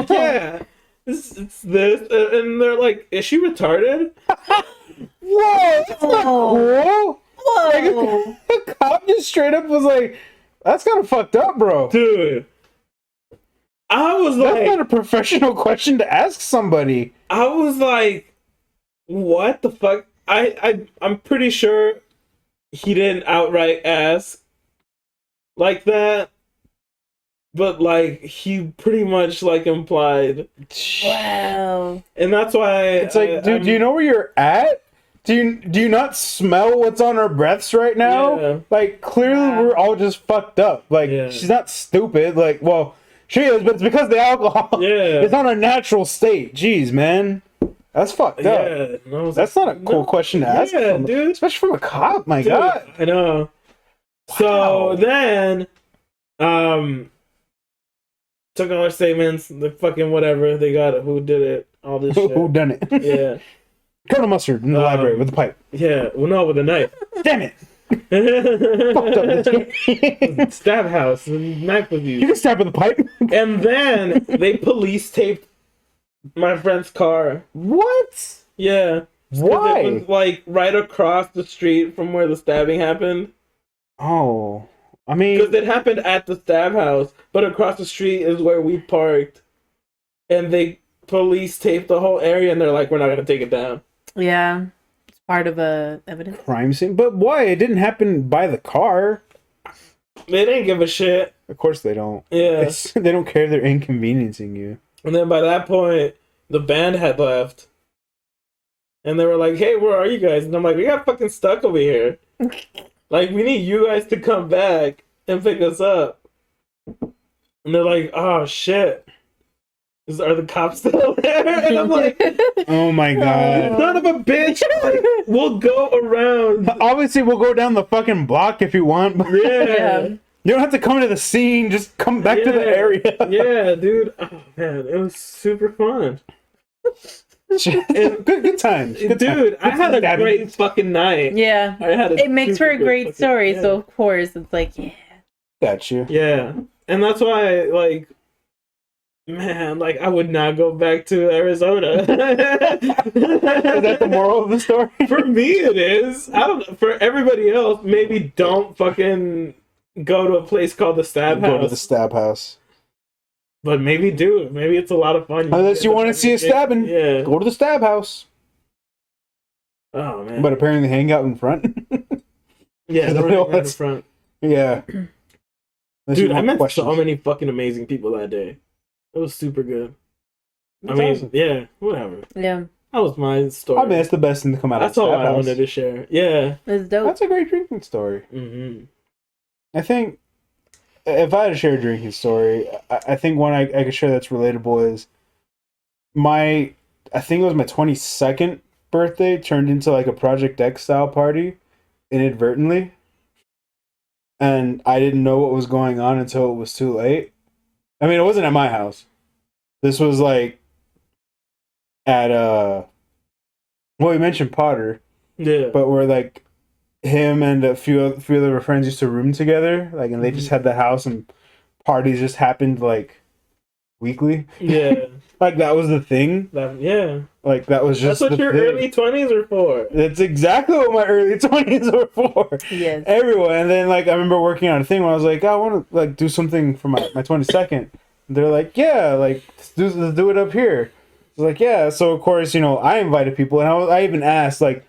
S2: Yeah. It's this. And they're like, is she retarded?
S1: Whoa, that's not cool.
S3: Whoa.
S1: Like, a cop just straight up was like, that's kind of fucked up, bro.
S2: Dude. I was like...
S1: That's not a professional question to ask somebody.
S2: I was like, what the fuck? I'm pretty sure he didn't outright ask like that. But, like, he pretty much, like, implied.
S3: Wow.
S2: And that's why...
S1: It's like, dude, do you know where you're at? Do you not smell what's on our breaths right now?
S2: Yeah.
S1: Like, clearly we're all just fucked up. Like, she's not stupid. Like, well, she is, but it's because the alcohol is on a natural state. Jeez, man. That's fucked up.
S2: Yeah.
S1: That's not a cool question to ask.
S2: Yeah, dude.
S1: Especially from a cop, my God.
S2: I know. Wow. So then, took all our statements, the fucking whatever, they got it, who did it, all this shit.
S1: Who done it?
S2: Yeah.
S1: Colonel Mustard in the library with the pipe.
S2: Yeah, well, no, with a knife.
S1: Damn it! Fucked up this game.
S2: Stab house, and knife was used.
S1: You can stab with a pipe.
S2: And then they police taped my friend's car.
S1: What?
S2: Yeah.
S1: Why?
S2: It was like right across the street from where the stabbing happened.
S1: Oh, I mean,
S2: because it happened at the stab house, but across the street is where we parked, and they police taped the whole area, and they're like, "We're not gonna take it down."
S3: Yeah, it's part of a evidence.
S1: Crime scene, but why? It didn't happen by the car.
S2: They didn't give a shit.
S1: Of course they don't.
S2: Yeah,
S1: they don't care. They're inconveniencing you.
S2: And then by that point, the band had left, and they were like, "Hey, where are you guys?" And I'm like, "We got fucking stuck over here. Like, we need you guys to come back and pick us up." And they're like, "Oh shit, are the cops still there?" And I'm like,
S1: "Oh my God,
S2: son of a bitch! Like, we'll go around.
S1: Obviously, we'll go down the fucking block if you want. But
S2: yeah."
S1: You don't have to come to the scene. Just come back to the area.
S2: Yeah, dude. Oh man, it was super fun.
S1: Good times. Good
S2: dude, I had a great fucking night.
S3: Yeah.
S2: I had
S3: it makes for a great story, so of course it's like, yeah.
S1: Got you.
S2: Yeah. And that's why, like, man, like, I would not go back to Arizona. Is
S1: that the moral of the story?
S2: For me, it is. I don't know. For everybody else, maybe don't fucking go to a place called the Stab House.
S1: Go to the Stab House.
S2: But maybe do. Maybe it's a lot of fun.
S1: Unless you want to see a stabbing, go to the Stab House.
S2: Oh, man.
S1: But apparently they hang out in front.
S2: Yeah, they're right in front.
S1: Yeah.
S2: Dude, I met so many fucking amazing people that day. It was super good.
S1: That's awesome.
S2: Yeah, whatever.
S3: Yeah.
S2: That was my story.
S1: I mean, it's the best thing to come out
S2: That's
S1: of
S2: all
S1: Stab
S2: I
S1: House.
S2: wanted to share. Yeah.
S3: It's dope.
S1: That's a great drinking story.
S2: Mm-hmm.
S1: I think if I had to share a drinking story, I think one I could share that's relatable is I think it was my 22nd birthday turned into like a Project X style party inadvertently. And I didn't know what was going on until it was too late. I mean, it wasn't at my house. This was like at well, we mentioned Potter,
S2: Yeah.
S1: but we're like him and a few of our friends used to room together, like, and they just had the house and parties just happened like weekly.
S2: Yeah.
S1: Like that was the thing.
S2: Yeah.
S1: Like that was just
S2: That's what
S1: the
S2: your
S1: thing.
S2: early 20s are for.
S1: That's exactly what my early 20s were for.
S3: Yes.
S1: Everyone. And then like I remember working on a thing where I was like, I want to like do something for my 22nd. They're like, yeah, like let's do it up here. I was like, yeah. So of course, you know, I invited people, and I even asked like,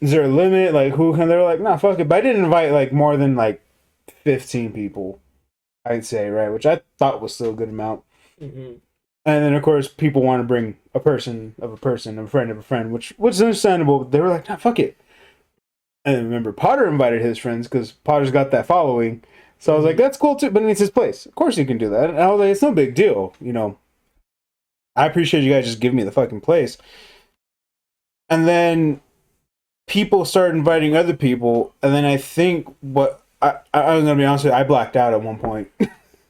S1: is there a limit? Like who? And they were like, nah, fuck it. But I didn't invite like more than like 15 people, I'd say, right? Which I thought was still a good amount.
S2: Mm-hmm.
S1: And then of course people want to bring a person of a person, a friend of a friend, which is understandable. But they were like, nah, fuck it. And then remember, Potter invited his friends because Potter's got that following. So I was like, that's cool too, but it's his place. Of course you can do that. And I was like, it's no big deal, you know. I appreciate you guys just giving me the fucking place. And then people started inviting other people, and then I think I'm gonna be honest with you, I blacked out at one point.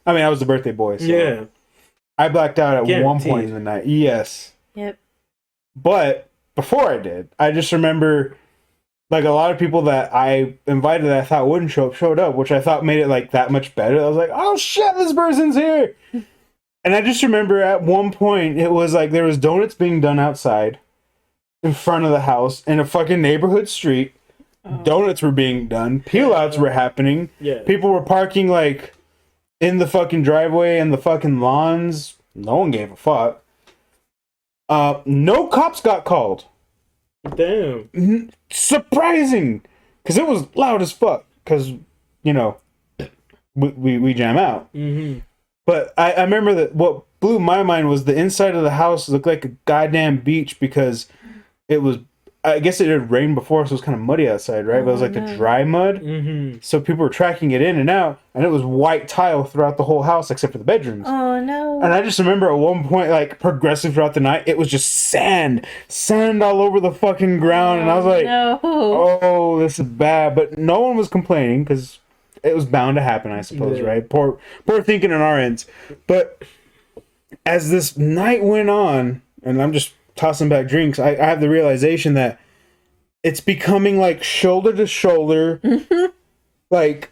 S1: I mean, I was the birthday boy, so
S2: Yeah.
S1: I blacked out at one point
S2: Guaranteed.
S1: in the night. Yes.
S3: Yep.
S1: But before I did, I just remember like a lot of people that I invited that I thought wouldn't show up showed up, which I thought made it like that much better. I was like, oh shit, this person's here. And I just remember at one point it was like there was donuts being done outside in front of the house in a fucking neighborhood street.
S3: Oh.
S1: Donuts were being done. Peel outs were happening.
S2: Yeah.
S1: People were parking like in the fucking driveway and the fucking lawns. No one gave a fuck. No cops got called.
S2: Damn.
S1: Surprising, because it was loud as fuck. Because you know, we jam out.
S2: Mm-hmm.
S1: But I remember that what blew my mind was the inside of the house looked like a goddamn beach because it was. I guess it had rained before, so it was kind of muddy outside, right? But it was like the dry mud.
S2: Mm-hmm.
S1: So people were tracking it in and out, and it was white tile throughout the whole house except for the bedrooms.
S3: Oh no.
S1: And I just remember at one point, like progressive throughout the night, it was just sand all over the fucking ground, and I was like,
S3: no.
S1: "Oh, this is bad." But no one was complaining because it was bound to happen, I suppose,
S2: Yeah.
S1: right? Poor thinking on our ends. But as this night went on, and I'm just tossing back drinks, I have the realization that it's becoming like shoulder to shoulder, like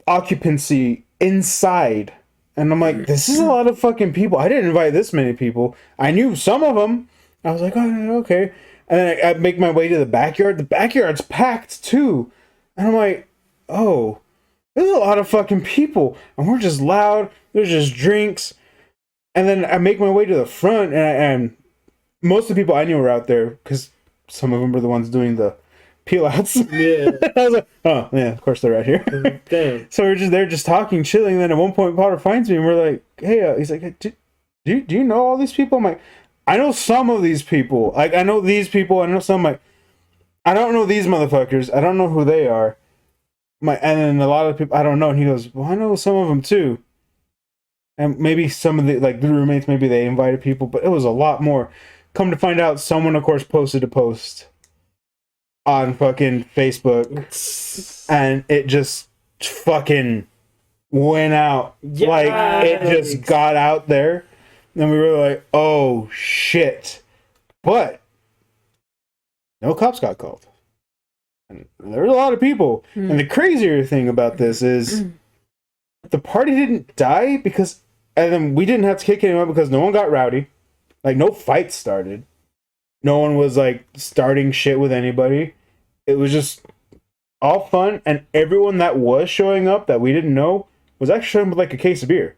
S1: occupancy inside. And I'm like, this is a lot of fucking people. I didn't invite this many people. I knew some of them. I was like, oh, okay. And then I make my way to the backyard. The backyard's packed too. And I'm like, oh, there's a lot of fucking people. And we're just loud. There's just drinks. And then I make my way to the front. And most of the people I knew were out there because some of them were the ones doing the peel outs.
S2: Yeah.
S1: I was like, oh, yeah, of course they're right here.
S2: Damn.
S1: So we're just there, just talking, chilling. And then at one point, Potter finds me, and we're like, "Hey," he's like, "Do you know all these people?" I'm like, "I know some of these people. Like, I know these people. I know some. Like, I don't know these motherfuckers. I don't know who they are." And then a lot of people I don't know. And he goes, "Well, I know some of them too." And maybe some of the the roommates, maybe they invited people, but it was a lot more. Come to find out, someone of course posted a post on fucking Facebook, and it just fucking went out.
S2: Yikes.
S1: Like it just got out there, and we were like, "Oh shit!" But no cops got called, and there was a lot of people. And the crazier thing about this is the party didn't die because, and then we didn't have to kick anyone because no one got rowdy, like no fights started. No one was like starting shit with anybody. It was just all fun, and everyone that was showing up that we didn't know was actually showing up with like a case of beer.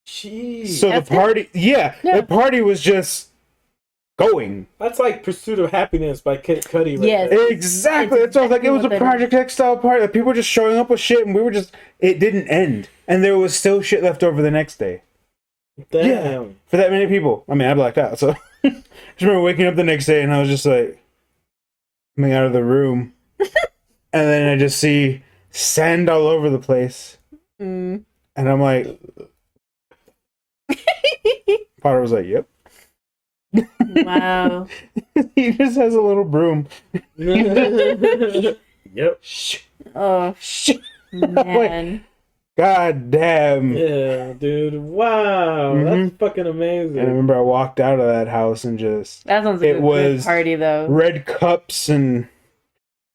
S2: Jeez.
S1: So
S3: That's
S1: the party, the party was just going.
S2: That's like Pursuit of Happiness by Kid Cudi. Right
S3: Yes.
S2: there.
S1: Exactly.
S3: It's
S1: That's all. Like it was a
S3: exactly what
S1: Project X style party. Like, people were just showing up with shit, and we were just. It didn't end, and there was still shit left over the next day.
S2: Damn.
S1: for that many people. I mean, I blacked out. So I just remember waking up the next day and I was just like coming out of the room, and then I just see sand all over the place, and I'm like, Potter was like, "Yep."
S3: Wow.
S1: He just has a little broom.
S2: Yep.
S3: Oh, man.
S1: God damn.
S2: Yeah, dude. Wow. That's fucking amazing.
S1: And I remember I walked out of that house and just
S3: That sounds like
S1: it
S3: a
S1: was
S3: good party, though.
S1: red cups and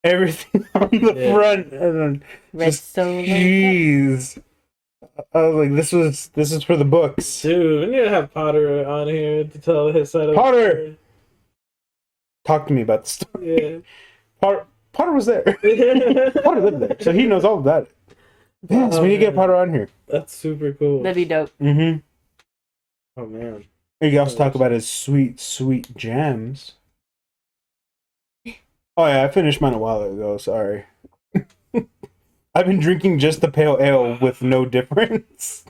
S1: everything on the front. And
S3: Red
S1: just
S3: Solo.
S1: jeez. I was like, this is for the books.
S2: Dude, we need to have Potter on here to tell his side of
S1: Potter!
S2: the story.
S1: Talk to me about the story.
S2: Yeah.
S1: Potter was there. Potter lived there, so he knows all about it. Yes, we need to get Potter on here.
S2: That's super cool.
S3: That'd be dope.
S1: Mm-hmm.
S2: Oh, man.
S1: You can also talk about his sweet, sweet jams. Oh yeah, I finished mine a while ago, sorry. I've been drinking just the pale ale with no difference.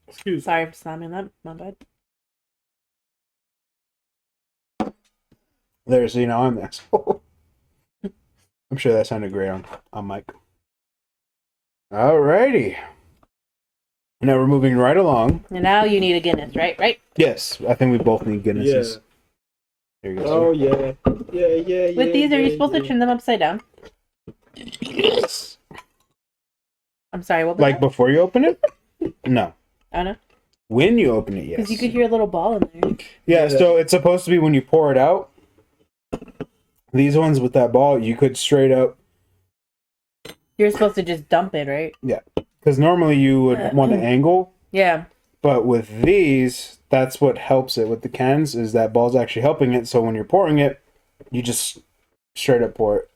S2: Excuse me.
S3: Sorry for slamming that. My bad.
S1: There, so you know I'm the asshole. I'm sure that sounded great on mic. Alrighty. Now we're moving right along.
S3: And now you need a Guinness, right? Right?
S1: Yes, I think we both need Guinnesses.
S2: Yeah.
S1: There you go.
S2: Oh, yeah. Yeah.
S3: With these, are you supposed to turn them upside down?
S1: Yes.
S3: I'm sorry, what was
S1: Like
S3: that?
S1: before you open it? No.
S3: I don't know.
S1: When you open it, yes.
S3: Because you could hear a little ball in there.
S1: Yeah, so it's supposed to be when you pour it out. These ones with that ball, you could straight up.
S3: You're supposed to just dump it, right?
S1: Yeah. Because normally you would want to angle.
S3: Yeah.
S1: But with these, that's what helps it with the cans, is that ball's actually helping it. So when you're pouring it, you just straight up pour it.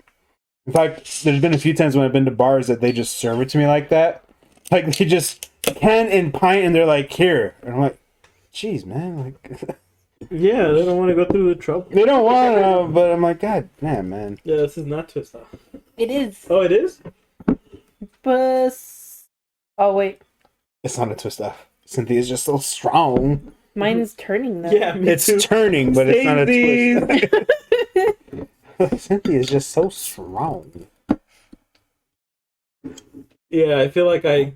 S1: In fact, there's been a few times when I've been to bars that they just serve it to me like that. Like, they just can and pint, and they're like, here. And I'm like, geez, man. Like,
S2: Yeah, they don't want to go through the trouble.
S1: they don't want to, but I'm like, God damn, man.
S2: Yeah, this is not twist off.
S3: It is.
S2: Oh, it is?
S3: But... Oh, wait.
S1: It's not a twist off. Cynthia's just so strong.
S3: Mine is turning, though.
S2: Yeah, me
S1: It's
S2: too.
S1: turning, but it's not a
S2: Save
S1: twist. Cynthia's just so strong.
S2: Yeah, I feel like I...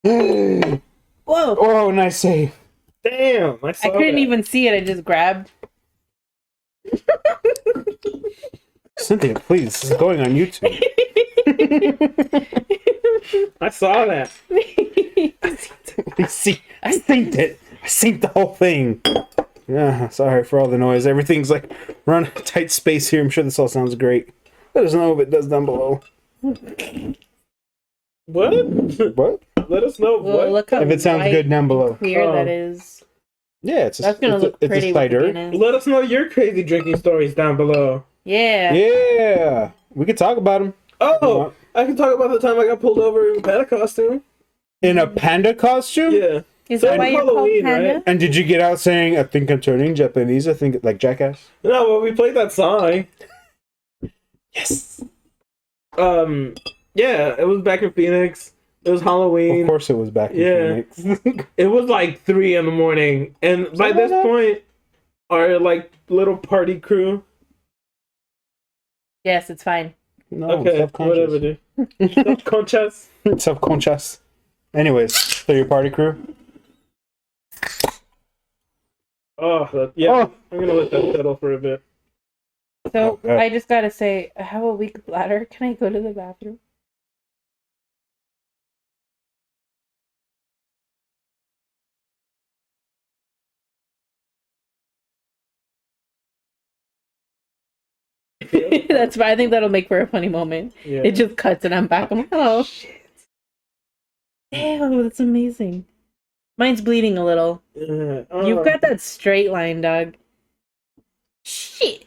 S1: Whoa! Oh, nice save.
S2: Damn, I saw
S3: I couldn't
S2: that.
S3: even see it. I just grabbed.
S1: Cynthia, please, this is going on YouTube.
S2: I saw that.
S1: See, I synced it. I synced the whole thing. Yeah, sorry for all the noise. Everything's like, we're on a tight space here. I'm sure this all sounds great. Let us know if it does down below.
S2: What?
S1: What?
S2: Let us know
S3: Well,
S2: what.
S3: look how
S1: If it sounds
S3: white
S1: good down below.
S3: and clear
S2: Oh.
S3: that is.
S1: Yeah, it's
S3: That's gonna look
S1: it's
S3: pretty
S1: a
S3: with the
S1: cider.
S3: Guinness.
S2: Let us know your crazy drinking stories down below.
S3: Yeah.
S1: Yeah, we could talk about them.
S2: Oh, I can talk about the time I got pulled over in a panda costume.
S1: In a panda costume?
S2: Yeah.
S3: Is
S2: So
S3: that
S2: it's
S3: why you're called
S2: Halloween,
S3: Panda?
S2: right?
S1: And did you get out saying, I think I'm turning Japanese? I think, like Jackass?
S2: No, well, we played that song.
S1: Yes.
S2: Yeah, it was back in Phoenix. It was Halloween.
S1: Of course it was back in Phoenix.
S2: It was like 3 in the morning, and by this point, our like little party crew.
S3: Yes, it's fine.
S1: No,
S2: Okay, whatever, dude. Self-conscious.
S1: Self-conscious. Anyways, so your party crew?
S2: Oh, yeah.
S1: Oh.
S2: I'm gonna let that settle for a bit.
S3: So
S1: Okay.
S3: I just gotta say, I have a weak bladder. Can I go to the bathroom? That's fine. I think that'll make for a funny moment.
S2: Yeah.
S3: It just cuts and I'm back. I'm like, hello. Damn, that's amazing. Mine's bleeding a little.
S2: Yeah.
S3: You've got that straight line, dog. Shit.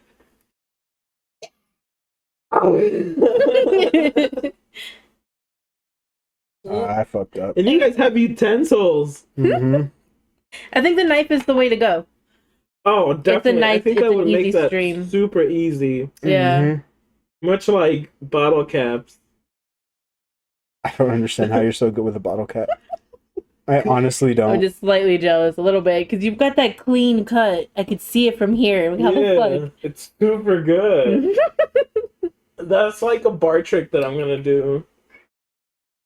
S1: I fucked up.
S2: And you guys have utensils.
S1: Mm-hmm.
S3: I think the knife is the way to go.
S2: Oh, definitely.
S3: nice-
S2: I think
S3: it's
S2: that
S3: an
S2: would make
S3: easy
S2: that
S3: stream.
S2: super easy.
S3: Yeah.
S1: Mm-hmm.
S2: Much like bottle caps.
S1: I don't understand how you're so good with a bottle cap. I honestly don't.
S3: I'm just slightly jealous a little bit because you've got that clean cut. I could see it from here. Look how
S2: Yeah, it's super good. That's like a bar trick that I'm gonna do.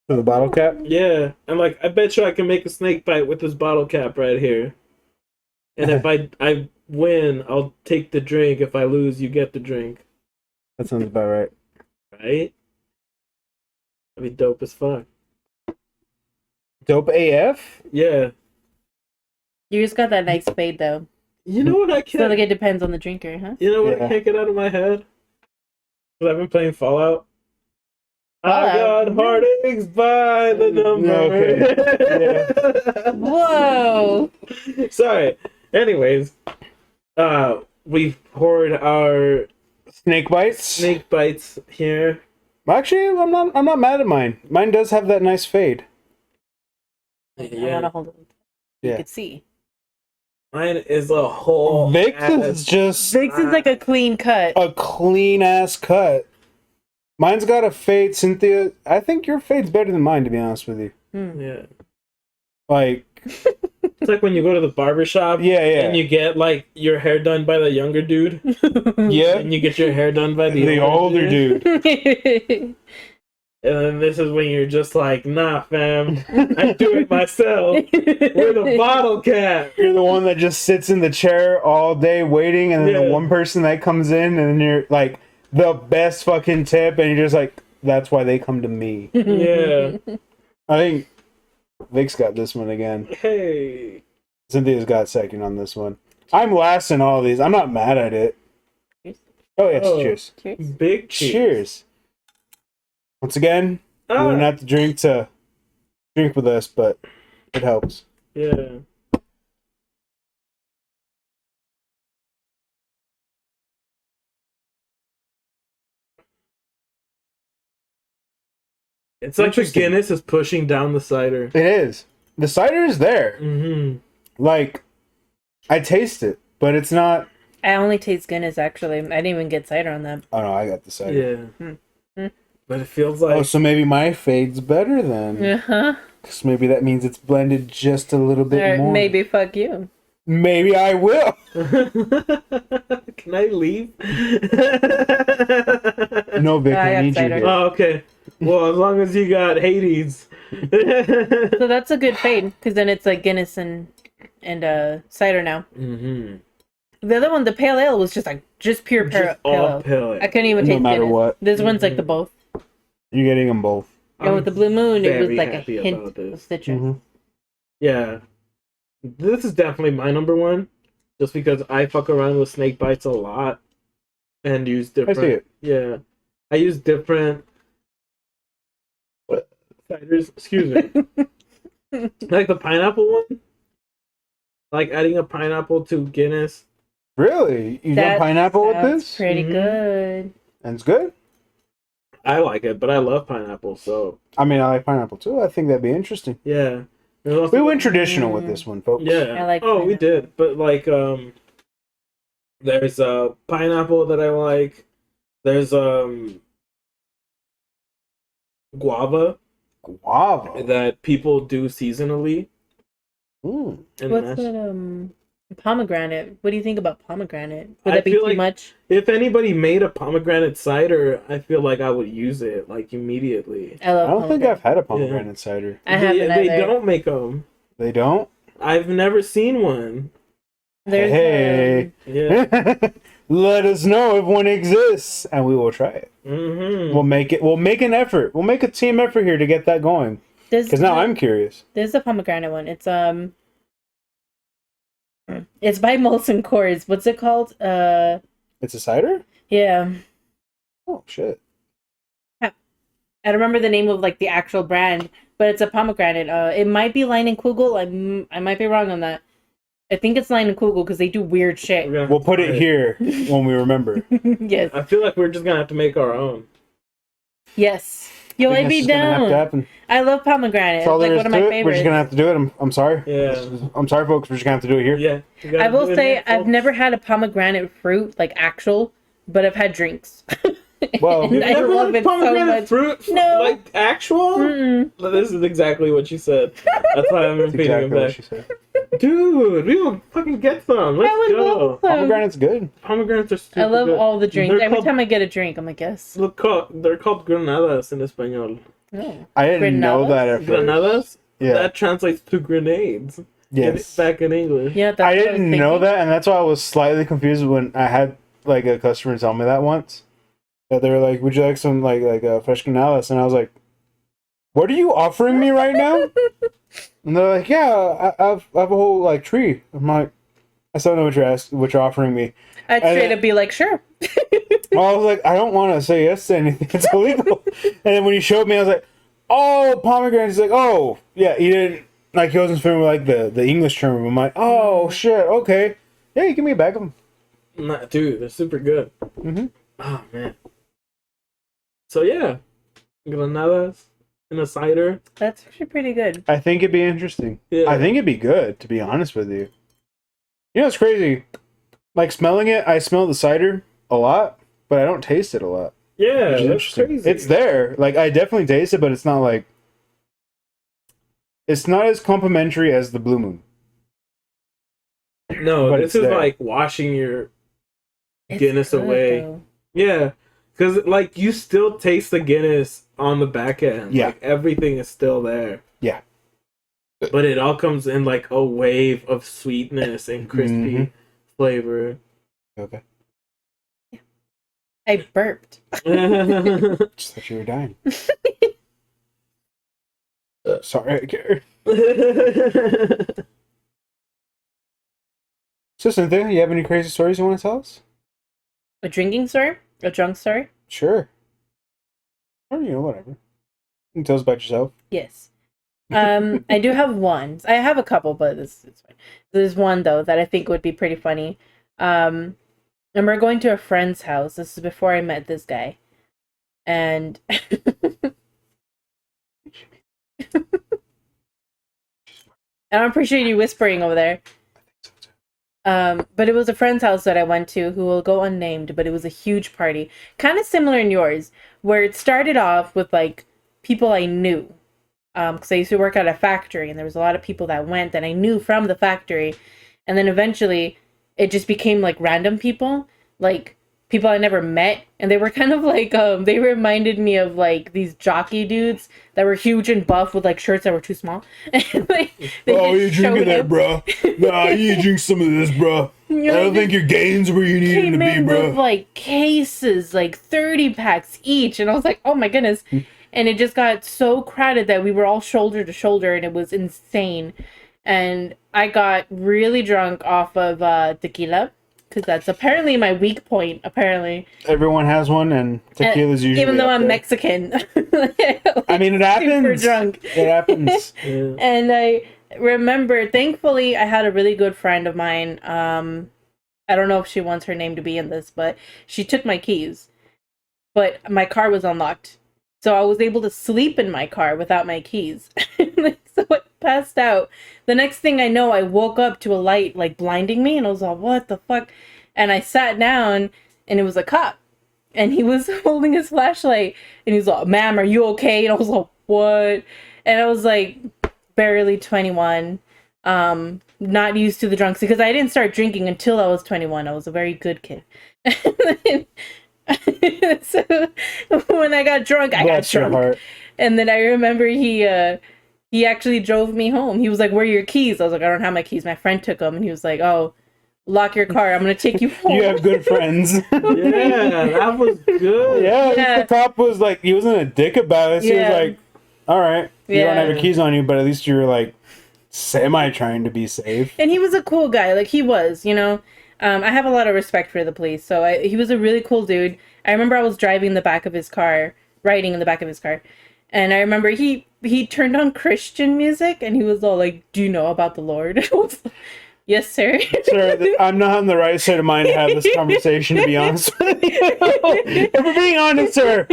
S1: For the bottle cap?
S2: Yeah, and like I bet you I can make a snake bite with this bottle cap right here. And if I win, I'll take the drink. If I lose, you get the drink.
S1: That sounds about right.
S2: Right? That'd be dope as fuck.
S1: Dope AF?
S2: Yeah.
S3: You just got that nice fade though.
S2: You know what I
S3: So
S2: can't?
S3: like it depends on the drinker, huh?
S2: You know what I
S1: Yeah.
S2: can't get out of my head? Because I've been playing Fallout. I
S3: Fallout?
S2: got heartaches by the number.
S3: Whoa!
S2: Sorry. Anyways, we've poured our
S1: Snake bites?
S2: snake bites here.
S1: Actually, I'm not mad at mine. Mine does have that nice fade.
S3: I gotta hold it. You
S1: Yeah.
S3: could see.
S2: Mine is a whole.
S1: Vic's
S2: ass-
S1: is just
S3: Vic's is like a clean cut.
S1: a clean ass cut. Mine's got a fade, Cynthia. I think your fade's better than mine, to be honest with you.
S2: Yeah.
S1: Like,
S2: It's like when you go to the barber shop.
S1: yeah.
S2: And you get like your hair done by the younger dude.
S1: Yeah.
S2: And you get your hair done by the
S1: older dude.
S2: And then this is when you're just like, nah, fam, I do it myself with a bottle cap.
S1: You're the one that just sits in the chair all day waiting, and then the
S2: Yeah.
S1: one person that comes in, and then you're like the best fucking tip, and you're just like, that's why they come to me.
S2: Yeah.
S1: I think Vic's got this one again.
S2: Hey.
S1: Cynthia's got second on this one. I'm last in all these. I'm not mad at it.
S3: Cheers.
S1: Oh, yes,
S2: Oh.
S1: cheers.
S3: Cheers.
S2: Big cheers.
S1: Cheers. Once again, you don't have to drink with us, but it helps.
S2: Yeah. It's like the
S1: Interesting.
S2: Guinness is pushing down the cider.
S1: It is. The cider is there.
S2: Mm-hmm.
S1: Like, I taste it, but it's not.
S3: I only taste Guinness actually. I didn't even get cider on that.
S1: Oh no, I got the cider.
S2: Yeah.
S3: Hmm.
S2: But it feels like
S1: Oh, so maybe my fade's better then.
S3: Uh-huh.
S1: Because maybe that means it's blended just a little bit
S3: Or
S1: more.
S3: maybe fuck you.
S1: Maybe I will.
S2: Can I leave?
S1: No, Vic,
S3: I
S1: I
S3: got
S1: need you
S3: cider.
S1: here.
S2: Oh, okay. Well, as long as you got Hades.
S3: So that's a good fade because then it's like Guinness and cider now.
S2: Mm-hmm.
S3: The other one, the pale ale, was just pure pale
S2: Just all
S3: ale.
S2: pale.
S3: I couldn't even
S1: No
S3: taste
S1: matter
S3: Guinness.
S1: what.
S3: This one's like the both.
S1: You're getting them both.
S3: And with the blue moon, it was
S2: very
S3: like a
S2: happy
S3: hint
S2: about this.
S3: of citrus.
S1: Mhm.
S2: Yeah. This is definitely my number one. Just because I fuck around with snake bites a lot. And use different.
S1: I see it.
S2: Yeah. I use different ciders. Excuse me. Like the pineapple one. Like adding a pineapple to Guinness.
S1: Really? You
S3: That
S1: got pineapple with
S3: sounds
S1: this?
S3: pretty
S2: Mhm.
S3: good.
S1: And it's good?
S2: I like it, but I love pineapple, so
S1: I mean, I like pineapple too. I think that'd be interesting.
S2: yeah. There's also-
S1: We went traditional with this one, folks.
S2: Yeah.
S3: I like
S2: Oh, we
S3: pineapple.
S2: did. But like there's pineapple that I like. There's guava
S1: Guava.
S2: that people do seasonally.
S1: Mm.
S2: And
S3: What's
S2: mash.
S3: that? Pomegranate. What do you think about pomegranate? Would
S2: I
S3: that be
S2: feel
S3: too
S2: like-
S3: much?
S2: If anybody made a pomegranate cider, I feel like I would use it like immediately.
S3: I love
S1: I don't think
S3: pomegranate.
S1: I've had a pomegranate cider.
S3: I haven't
S2: They
S3: either.
S2: don't make them.
S1: They don't?
S2: I've never seen one.
S3: There's
S1: Hey.
S2: Yeah.
S1: Let us know if one exists, and we will try it.
S2: Mm-hmm.
S1: We'll make it. We'll make an effort. We'll make a team effort here to get that going. Because now I'm curious.
S3: There's a pomegranate one. It's by Molson Coors. What's it called?
S1: It's a cider?
S3: Yeah.
S1: Oh shit!
S3: I don't remember the name of like the actual brand, but it's a pomegranate. It might be Line and Kugel. I might be wrong on that. I think it's Line and Kugel because they do weird shit.
S1: We'll put it here when we remember.
S3: Yes.
S2: I feel like we're just gonna have to make our own.
S3: Yes. Yo,
S1: I think
S3: I'd be
S1: that's just gonna have to
S3: down.
S1: happen.
S3: I love pomegranate.
S1: That's
S3: It's
S1: all
S3: like
S1: there is
S3: one of
S1: to
S3: my
S1: it. We're
S3: favorites.
S1: just gonna have to do it. I'm sorry.
S2: Yeah.
S1: I'm sorry, folks. We're just gonna have to do it here.
S2: Yeah. you gotta
S3: I will
S2: do it
S3: say
S2: here,
S3: I've
S2: folks.
S3: never had a pomegranate fruit, like actual, but I've had drinks.
S1: Well,
S3: And I
S2: never
S3: love
S2: had
S3: it so
S2: pomegranate
S3: much.
S2: fruit?
S3: No.
S2: Like, actual?
S3: Mm-mm.
S2: This is exactly what she said. That's why I'm
S1: that's
S2: repeating
S1: exactly
S2: it
S1: what
S2: back.
S1: she said.
S2: Dude, we will fucking get some. Let's
S3: I would
S2: go.
S3: love some.
S1: Pomegranate's good.
S2: Pomegranates are super
S3: I love
S2: good.
S3: all the drinks.
S2: They're
S3: Every
S2: called-
S3: time I get a drink, I'm like, yes.
S2: They're called granadas in Espanol.
S3: Oh.
S1: I didn't know
S3: Granadas?
S1: that at first.
S2: Granadas?
S1: Yeah.
S2: That translates to grenades.
S1: Yes.
S2: Back in English.
S3: Yeah, that's
S1: I
S3: what was
S1: didn't know
S3: thinking.
S1: that, and that's why I was slightly confused when I had like a customer tell me that once. That they were like, "Would you like some like fresh granadas?" And I was like, "What are you offering me right now?" And they're like, "Yeah, I have a whole like tree." I'm like, "I still don't know what you're offering me."
S3: I'd
S1: And
S3: straight
S1: then-
S3: up be like, sure.
S1: Well, I was like, "I don't want to say yes to anything. It's illegal." And then when he showed me, I was like, "Oh, pomegranate." He's like, "Oh, yeah." He didn't like he wasn't familiar with like the English term. I'm like, "Oh shit, okay, yeah, you give me a bag of them."
S2: Nah, dude, they're super good.
S1: Mhm.
S2: Oh, man. So, yeah. Granadas and a cider.
S3: That's actually pretty good.
S1: I think it'd be interesting.
S2: Yeah.
S1: I think it'd be good, to be honest with you. You know, it's crazy. Like, smelling it, I smell the cider a lot, but I don't taste it a lot.
S2: Yeah,
S1: Which is
S2: that's
S1: interesting.
S2: crazy.
S1: It's there. Like, I definitely taste it, but it's not like... It's not as complimentary as the Blue Moon.
S2: No,
S1: but
S2: this
S1: it's
S2: is
S1: there.
S2: like washing your
S3: It's
S2: Guinness
S3: good,
S2: away.
S3: though.
S2: Yeah, because like you still taste the Guinness on the back end.
S1: Yeah.
S2: Like everything is still there.
S1: Yeah.
S2: But it all comes in like a wave of sweetness and crispy
S1: Mhm.
S2: flavor.
S1: Okay.
S3: I burped.
S1: Just thought you were dying. Sorry, I care. So, Cynthia, you have any crazy stories you want to tell us?
S3: A drinking story? A drunk story?
S1: Sure. Or, you know, whatever. You can tell us about yourself.
S3: Yes. I do have one. I have a couple, but it's fine. There's one though that I think would be pretty funny. And we're going to a friend's house. This is before I met this guy. And I appreciate you whispering over there. But it was a friend's house that I went to who will go unnamed, but it was a huge party. Kind of similar in yours, where it started off with like people I knew. Because I used to work at a factory and there was a lot of people that went that I knew from the factory. And then eventually it just became like random people, like people I never met. And they were kind of like, they reminded me of like these jockey dudes that were huge and buff with like shirts that were too small. And like, they just showed up.
S1: bro? Nah, you drink some of this, bro.
S3: You know, they
S1: your gains where you need
S3: came in with like cases, like 30 packs each. And I was like, oh my goodness. And it just got so crowded that we were all shoulder to shoulder and it was insane. And I got really drunk off of tequila because that's apparently my weak point, apparently.
S1: Everyone has one, and tequila's usually
S3: Even though
S1: up
S3: I'm
S1: there.
S3: Mexican.
S1: I mean, it happens.
S3: Super drunk.
S1: It happens.
S2: Yeah.
S3: And I remember, thankfully, I had a really good friend of mine. I don't know if she wants her name to be in this, but she took my keys. But my car was unlocked. So I was able to sleep in my car without my keys. So I passed out. The next thing I know, I woke up to a light like blinding me, and I was like, what the fuck? And I sat down, and it was a cop. And he was holding his flashlight, and he was like, ma'am, are you okay? And I was like, what? And I was like, barely 21. Not used to the drunks, because I didn't start drinking until I was 21. I was a very good kid. So when I got drunk, I got
S1: Bless your
S3: drunk.
S1: heart.
S3: And then I remember he actually drove me home. He was like, where are your keys? I was like, I don't have my keys. My friend took them. And he was like, oh, lock your car. I'm going to take you home.
S1: You have good friends.
S2: Yeah, that was good.
S1: Yeah, at least
S3: Yeah.
S1: the cop was like, he wasn't a dick about it. So he
S3: Yeah.
S1: was like, all right, you don't have
S3: Yeah.
S1: your keys on you, but at least you were like semi trying to be safe.
S3: And he was a cool guy. Like, he was, you know. I have a lot of respect for the police. So he was a really cool dude. I remember I was driving in the back of his car, riding in the back of his car. And I remember he turned on Christian music and he was all like, do you know about the Lord? I was like, yes, sir.
S1: Sir, I'm not on the right side of mind to have this conversation, to be honest with you. If we're being honest, sir.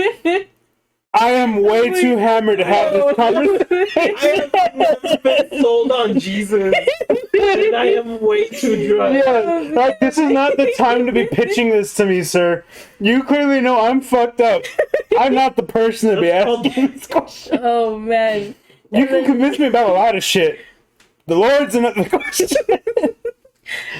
S1: I am way too hammered to have this conversation.
S2: I have been sold on Jesus, and I am way too drunk.
S1: Yeah, like this is not the time to be pitching this to me, sir. You clearly know I'm fucked up. I'm not the person to be asking this question.
S3: Oh man.
S1: You can convince me about a lot of shit. The Lord's another question.
S3: It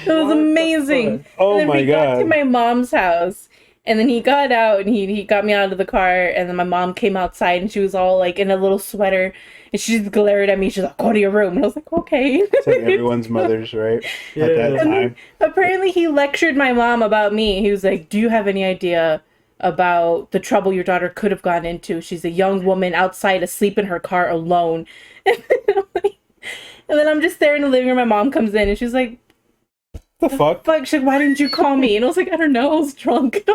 S3: was amazing.
S1: Oh
S3: and then
S1: my
S3: we got to
S1: God.
S3: my mom's house, and then he got out and he got me out of the car, and then my mom came outside and she was all like in a little sweater, and she just glared at me. She's like, "Go to your room," and I was like, "Okay."
S1: It's like everyone's mothers, right?
S2: Yeah.
S1: At that time.
S3: Apparently, he lectured my mom about me. He was like, "Do you have any idea about the trouble your daughter could have gotten into? She's a young woman outside asleep in her car alone." And then I'm just there in the living room. My mom comes in and she's like,
S1: The fuck?
S3: "Fuck!" She's like, "Why didn't you call me?" And I was like, "I don't know. I was drunk." I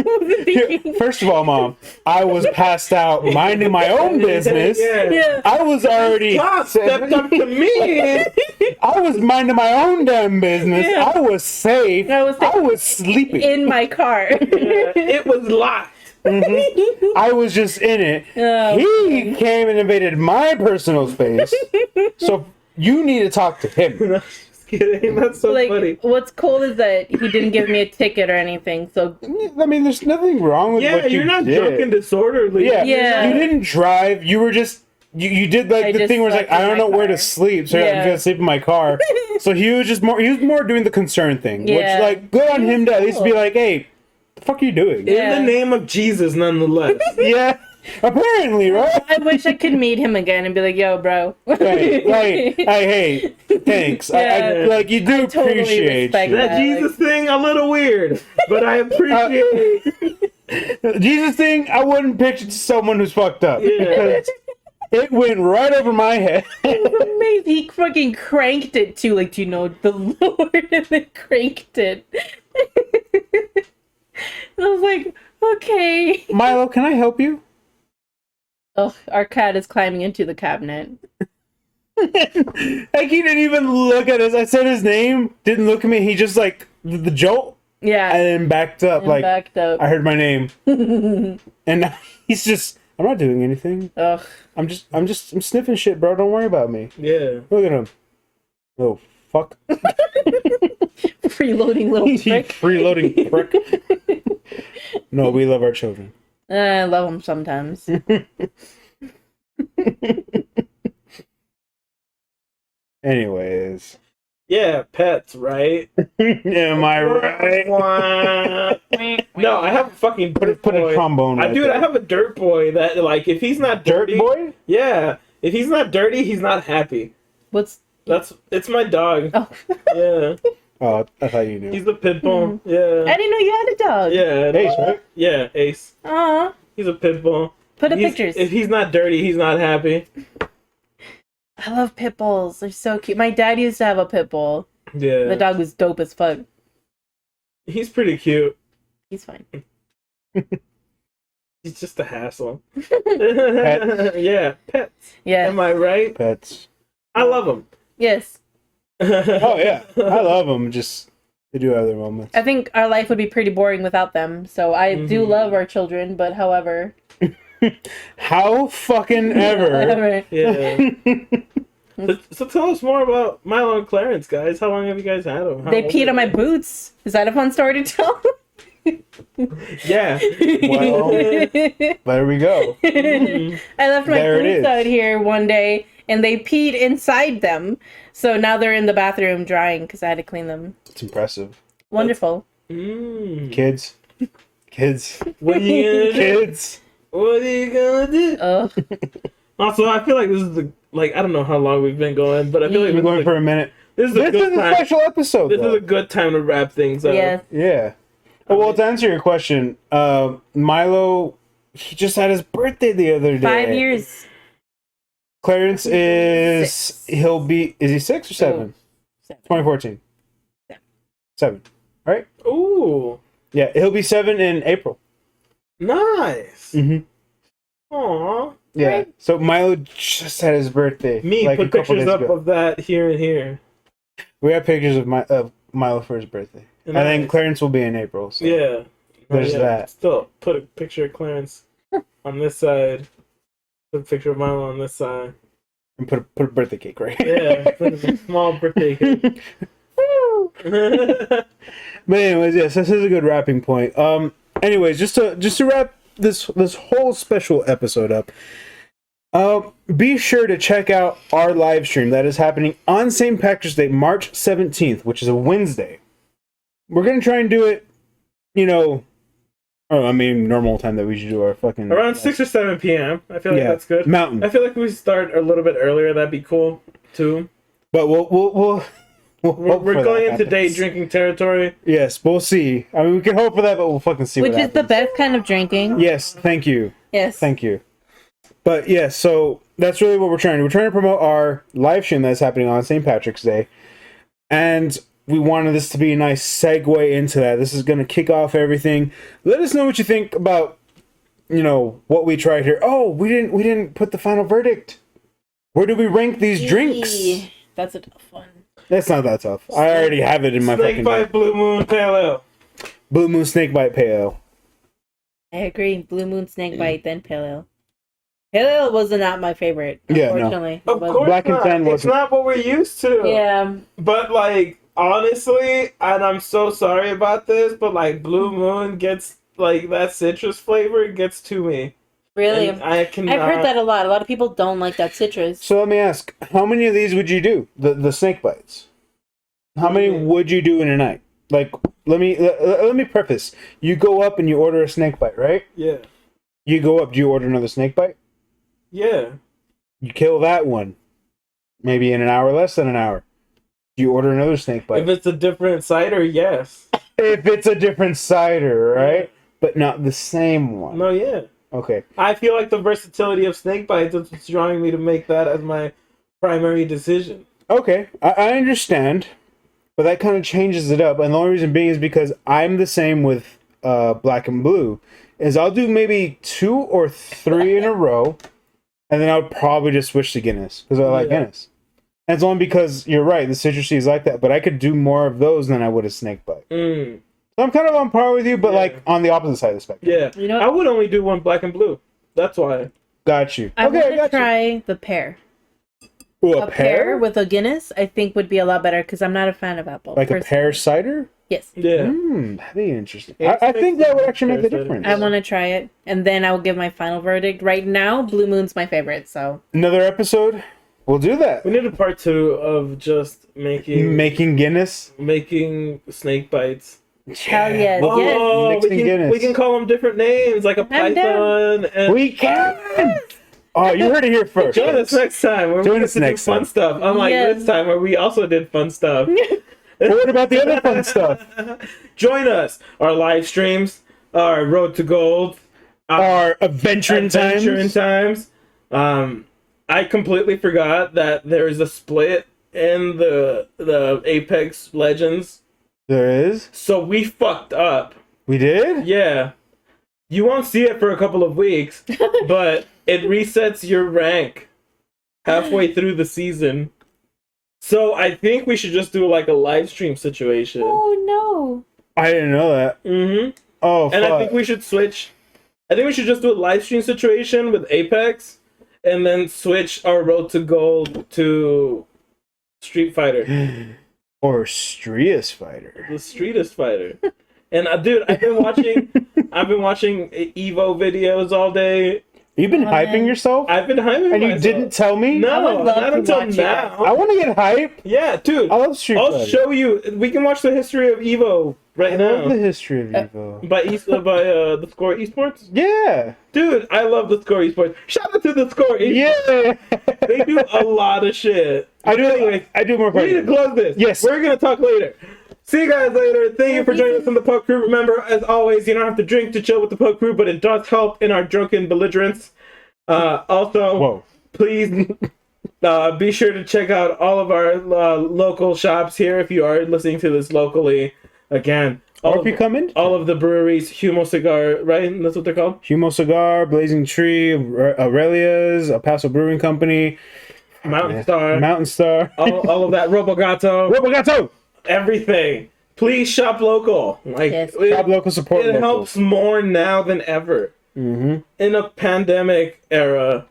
S3: wasn't thinking.
S1: First of all, Mom, I was passed out minding my own business.
S3: Yeah.
S1: I was already.
S2: Bob stepped up to me.
S1: I was minding my own damn business.
S3: Yeah.
S1: I was safe.
S3: I was
S1: I was sleeping.
S3: in my car.
S2: It was locked.
S1: I was just in it.
S3: Oh,
S1: He came and invaded my personal space. So you need to talk to him.
S2: Just kidding. That's so
S3: like,
S2: funny.
S3: what's cool is that he didn't give me a ticket or anything. So
S1: I mean, there's nothing wrong with
S2: Yeah,
S1: what you
S2: you're not
S1: did.
S2: drunk and disorderly.
S1: Yeah.
S3: Yeah.
S1: You didn't drive. You were just. You did like
S3: I
S1: the
S3: just
S1: thing where it's like,
S3: slept
S1: I
S3: in
S1: don't
S3: my
S1: know where to
S3: car.
S1: sleep, so I'm
S3: Yeah.
S1: gonna sleep in my car. So he was more doing the concern thing,
S3: Yeah.
S1: which like good on
S3: He
S1: him
S3: was
S1: to at least be
S3: cool.
S1: like, hey, the fuck are you doing?
S2: In
S3: Yeah.
S2: the name of Jesus, nonetheless.
S1: Yeah, apparently, right?
S3: I wish I could meet him again and be like, "Yo, bro."
S1: Hey, thanks. I
S3: Yeah.
S1: like you do
S3: totally
S1: appreciate
S3: respect
S1: you.
S3: that.
S2: That Jesus thing, a little weird, but I appreciate it.
S1: Jesus thing, I wouldn't pitch it to someone who's fucked up.
S2: Yeah.
S1: Because it went right over my head.
S3: Amazing. He fucking cranked it too. Like, do you know the Lord? And then cranked it. And I was like, okay.
S1: Milo, can I help you?
S3: Oh, our cat is climbing into the cabinet.
S1: Like he didn't even look at us. I said his name, didn't look at me. He just like the jolt
S3: Yeah.
S1: and then backed up.
S3: And
S1: Like
S3: backed up.
S1: I heard my name, and now he's just. I'm not doing anything.
S3: Ugh.
S1: I'm sniffing shit, bro. Don't worry about me.
S2: Yeah.
S1: Look at him. Oh fuck.
S3: Freeloading little prick.
S1: Freeloading prick. No, we love our children.
S3: I love him sometimes.
S1: Anyways.
S2: Yeah, pets, right?
S1: Am I right?
S2: No, I have a fucking dirt
S1: Put a
S2: boy.
S1: trombone right
S2: Dude, I
S1: there.
S2: have a dirt boy that, like, if he's not
S1: Dirt
S2: dirty...
S1: boy?
S2: Yeah. If he's not dirty, he's not happy.
S3: What's
S2: It's my dog.
S3: oh?
S2: Yeah.
S1: Oh, I thought you knew.
S2: He's the pit bull.
S3: I
S2: Yeah.
S3: didn't know you had a dog.
S2: Yeah.
S1: Ace, right?
S2: Yeah, Ace.
S3: Aw.
S2: He's a pit bull.
S3: Put up
S2: He's-
S3: pictures.
S2: If he's not dirty, he's not happy.
S3: I love pit bulls. They're so cute. My dad used to have a pit bull.
S2: Yeah.
S3: The dog was dope as fuck.
S2: He's pretty cute.
S3: He's fine.
S2: He's just a hassle. Yeah, pets.
S3: Yeah.
S2: Am I right?
S1: Pets.
S2: I love them.
S3: Yes.
S1: Oh yeah, I love them. Just they do have their moments.
S3: I think our life would be pretty boring without them. So I do
S2: Mhm.
S3: love our children, but however.
S1: How fucking ever.
S2: Yeah. So tell us more about Milo and Clarence, guys. How long have you guys had them? How
S3: They
S2: old
S3: peed
S2: are
S3: on my
S2: they?
S3: boots. Is that a fun story to tell?
S2: Yeah.
S1: Well, there we go.
S3: I left my
S1: There it
S3: boots
S1: is.
S3: out here one day and they peed inside them. So now they're in the bathroom drying because I had to clean them.
S1: It's impressive.
S3: Wonderful.
S2: Mm.
S1: Kids.
S2: What are you gonna do?
S1: Kids.
S2: What are you gonna do?
S3: Ugh.
S2: Also, I feel like this is I don't know how long we've been going, but I feel like
S1: We're going for a minute.
S2: this is a
S1: This
S2: good
S1: is a
S2: time.
S1: special episode.
S2: This is
S1: though.
S2: a good time to wrap things up.
S3: Yes.
S1: Yeah. Oh, well, to answer your question, Milo, he just had his birthday the other day.
S3: 5 years.
S1: Clarence is
S3: 6.
S1: is he 6 or 7? 2014. 7. Right?
S2: Ooh,
S1: Yeah, he'll be 7 in April.
S2: nice.
S1: Mm-hmm.
S2: Aw.
S1: Yeah.
S3: Right.
S1: So Milo just had his birthday.
S2: Me,
S1: like, a
S2: put
S1: couple
S2: pictures
S1: days
S2: up
S1: ago.
S2: of that here and here.
S1: We have pictures of Milo for his birthday.
S2: Nice.
S1: I think Clarence will be in April. So.
S2: Yeah.
S1: There's
S2: Yeah.
S1: that.
S2: Still, put a picture of Clarence on this side. Put a picture of Milo on this side.
S1: And put a birthday cake, right?
S2: Yeah, put a small birthday cake.
S1: But anyways, yes, this is a good wrapping point. Anyways, just to wrap this whole special episode up, be sure to check out our live stream that is happening on St. Patrick's Day, March 17th, which is a Wednesday. We're gonna try and do it, normal time that we should do our fucking
S2: Around 6 or 7 p.m. I feel like that's good.
S1: Mountain.
S2: I feel like we start a little bit earlier. That'd be cool too.
S1: But we're
S2: going into day drinking territory.
S1: Yes, we'll see. I mean, we can hope for that, but we'll fucking see.
S3: Which
S1: what
S3: is the
S1: happens.
S3: best kind of drinking.
S1: Yes, thank you.
S3: Yes.
S1: Thank you. But yeah, so that's really what we're trying to do. We're trying to promote our live stream that's happening on St. Patrick's Day. And we wanted this to be a nice segue into that. This is going to kick off everything. Let us know what you think about, what we tried here. Oh, we didn't put the final verdict. Where do we rank these drinks?
S3: That's a tough one.
S1: That's not that tough. I already have it in my
S2: Snake
S1: fucking...
S2: Bite Blue Moon Pale Ale.
S1: Blue Moon Snakebite Pale Ale.
S3: I agree. Blue Moon Snakebite, then Pale Ale. Pale Ale was not my favorite,
S1: Yeah, no.
S3: unfortunately.
S2: Of course
S1: Black and
S2: not.
S1: Tan
S2: It's
S1: wasn't.
S2: not what we're used to.
S3: Yeah.
S2: But honestly, and I'm so sorry about this, but Blue Moon gets that citrus flavor gets to me.
S3: Really?
S2: And I cannot.
S3: I've heard that a lot. A lot of people don't like that citrus.
S1: So let me ask, how many of these would you do? The snake bites? How many would you do in a night? Let me preface. You go up and you order a snake bite, right?
S2: Yeah.
S1: You go up, do you order another snake bite?
S2: Yeah.
S1: You kill that one. Maybe in an hour, less than an hour. Do you order another snake bite?
S2: If it's a different cider, yes.
S1: If it's a different cider, right? Yeah. But not the same one.
S2: No, yeah.
S1: Okay.
S2: I feel like the versatility of snake bites is what's drawing me to make that as my primary decision.
S1: Okay, I understand. But that kind of changes it up. And the only reason being is because I'm the same with Black and Blue. Is I'll do maybe 2 or 3 in a row. And then I'll probably just switch to Guinness. Because I like Guinness. And it's only because, you're right, the citrusy is like that. But I could do more of those than I would a snake bite.
S2: Mm.
S1: So I'm kind of on par with you, but on the opposite side of the spectrum.
S2: Yeah.
S3: You know,
S2: I would only do one Black and Blue. That's why.
S1: Got you.
S3: I want to
S1: got
S3: try the pear.
S1: you. Ooh,
S3: A pear with a Guinness, I think, would be a lot better because I'm not a fan of apple.
S1: Like a pear cider?
S3: Yes.
S2: Yeah.
S1: That'd be interesting. I think that would actually make the difference.
S3: I want to try it, and then I will give my final verdict. Right now, Blue Moon's my favorite, so...
S1: Another episode? We'll do that.
S2: We need a part 2 of just
S1: Making Guinness?
S2: making snake bites.
S3: Hell yes,
S1: We'll do
S3: yes.
S2: Oh,
S1: mixing Guinness.
S2: we can call them different names, like a python. And
S1: We can! Oh, you heard it here first.
S2: join us next time. Where
S1: Join
S2: we get
S1: us
S2: to do
S1: next
S2: fun
S1: time.
S2: stuff. Unlike
S3: Yes.
S2: this time where we also did fun stuff.
S1: But what about the other fun stuff?
S2: Join us. Our live streams, our Road to Gold,
S1: Our adventuring times.
S2: I completely forgot that there is a split in the Apex Legends.
S1: There is.
S2: So we fucked up.
S1: We did?
S2: Yeah. You won't see it for a couple of weeks, but it resets your rank halfway through the season. So I think we should just do a live stream situation.
S3: Oh, no.
S1: I didn't know that.
S2: Mm-hmm.
S1: Oh,
S2: And
S1: fuck.
S2: I think we should switch. I think we should just do a live stream situation with Apex, and then switch our Road to Gold to Street Fighter,
S1: Or Streetest Fighter.
S2: the Streetest Fighter. And dude, I've been watching Evo videos all day.
S1: You've been hyping yourself?
S2: I've been hyping
S1: And you
S2: myself.
S1: didn't tell me?
S3: I
S2: No,
S3: would love
S2: not
S3: to
S2: until
S3: watch it.
S2: now.
S1: I want to get hype.
S2: Yeah, dude.
S1: I love Street
S2: I'll
S1: Fighter.
S2: show you. We can watch the history of Evo right
S1: I
S2: now
S1: love the history of Evo.
S2: by the Score Esports.
S1: Yeah.
S2: Dude, I love the Score Esports. Shout out to the Score Esports.
S1: Yeah.
S2: They do a lot of shit.
S1: I do.
S2: Anyway,
S1: I do more.
S2: we need to close this.
S1: Yes.
S2: We're gonna talk later. See you guys later. Thank you for joining us on the Pub Crew. Remember, as always, you don't have to drink to chill with the Pub Crew, but it does help in our drunken belligerence. Also,
S1: Whoa.
S2: please be sure to check out all of our local shops here if you are listening to this locally. Again,
S1: Or if you come in.
S2: all of the breweries, Humo Cigar, right? That's what they're called.
S1: Humo Cigar, Blazing Tree, Aurelia's, El Paso Brewing Company,
S2: Mountain Star,
S1: Mountain Star,
S2: all of that. Robogato,
S1: Robogato.
S2: everything. Please shop local.
S3: Yes.
S1: Shop local, support
S2: It
S1: local.
S2: helps more now than ever.
S1: Mm-hmm.
S2: in a pandemic era.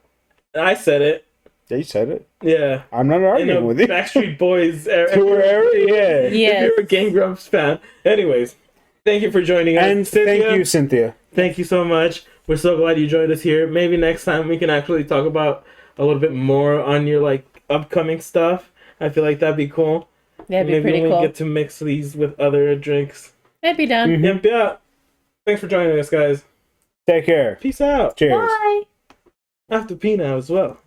S2: I said it.
S1: They said it.
S2: Yeah.
S1: I'm not
S2: In a
S1: arguing with you.
S2: Backstreet Boys era.
S1: Tour era, yeah.
S2: If
S3: Yes.
S2: you're a Game Grumps fan. Anyways, thank you for joining us.
S1: And
S2: Cynthia,
S1: thank you, Cynthia.
S2: Thank you so much. We're so glad you joined us here. Maybe next time we can actually talk about a little bit more on your like upcoming stuff. I feel like that'd be cool.
S3: That'd be
S2: Maybe
S3: pretty
S2: we
S3: cool.
S2: get to mix these with other drinks.
S3: That'd be done.
S1: Mhm.
S2: Yep, yeah. Thanks for joining us, guys.
S1: Take care.
S2: Peace out.
S1: Cheers.
S3: Bye.
S2: I have to pee now as well.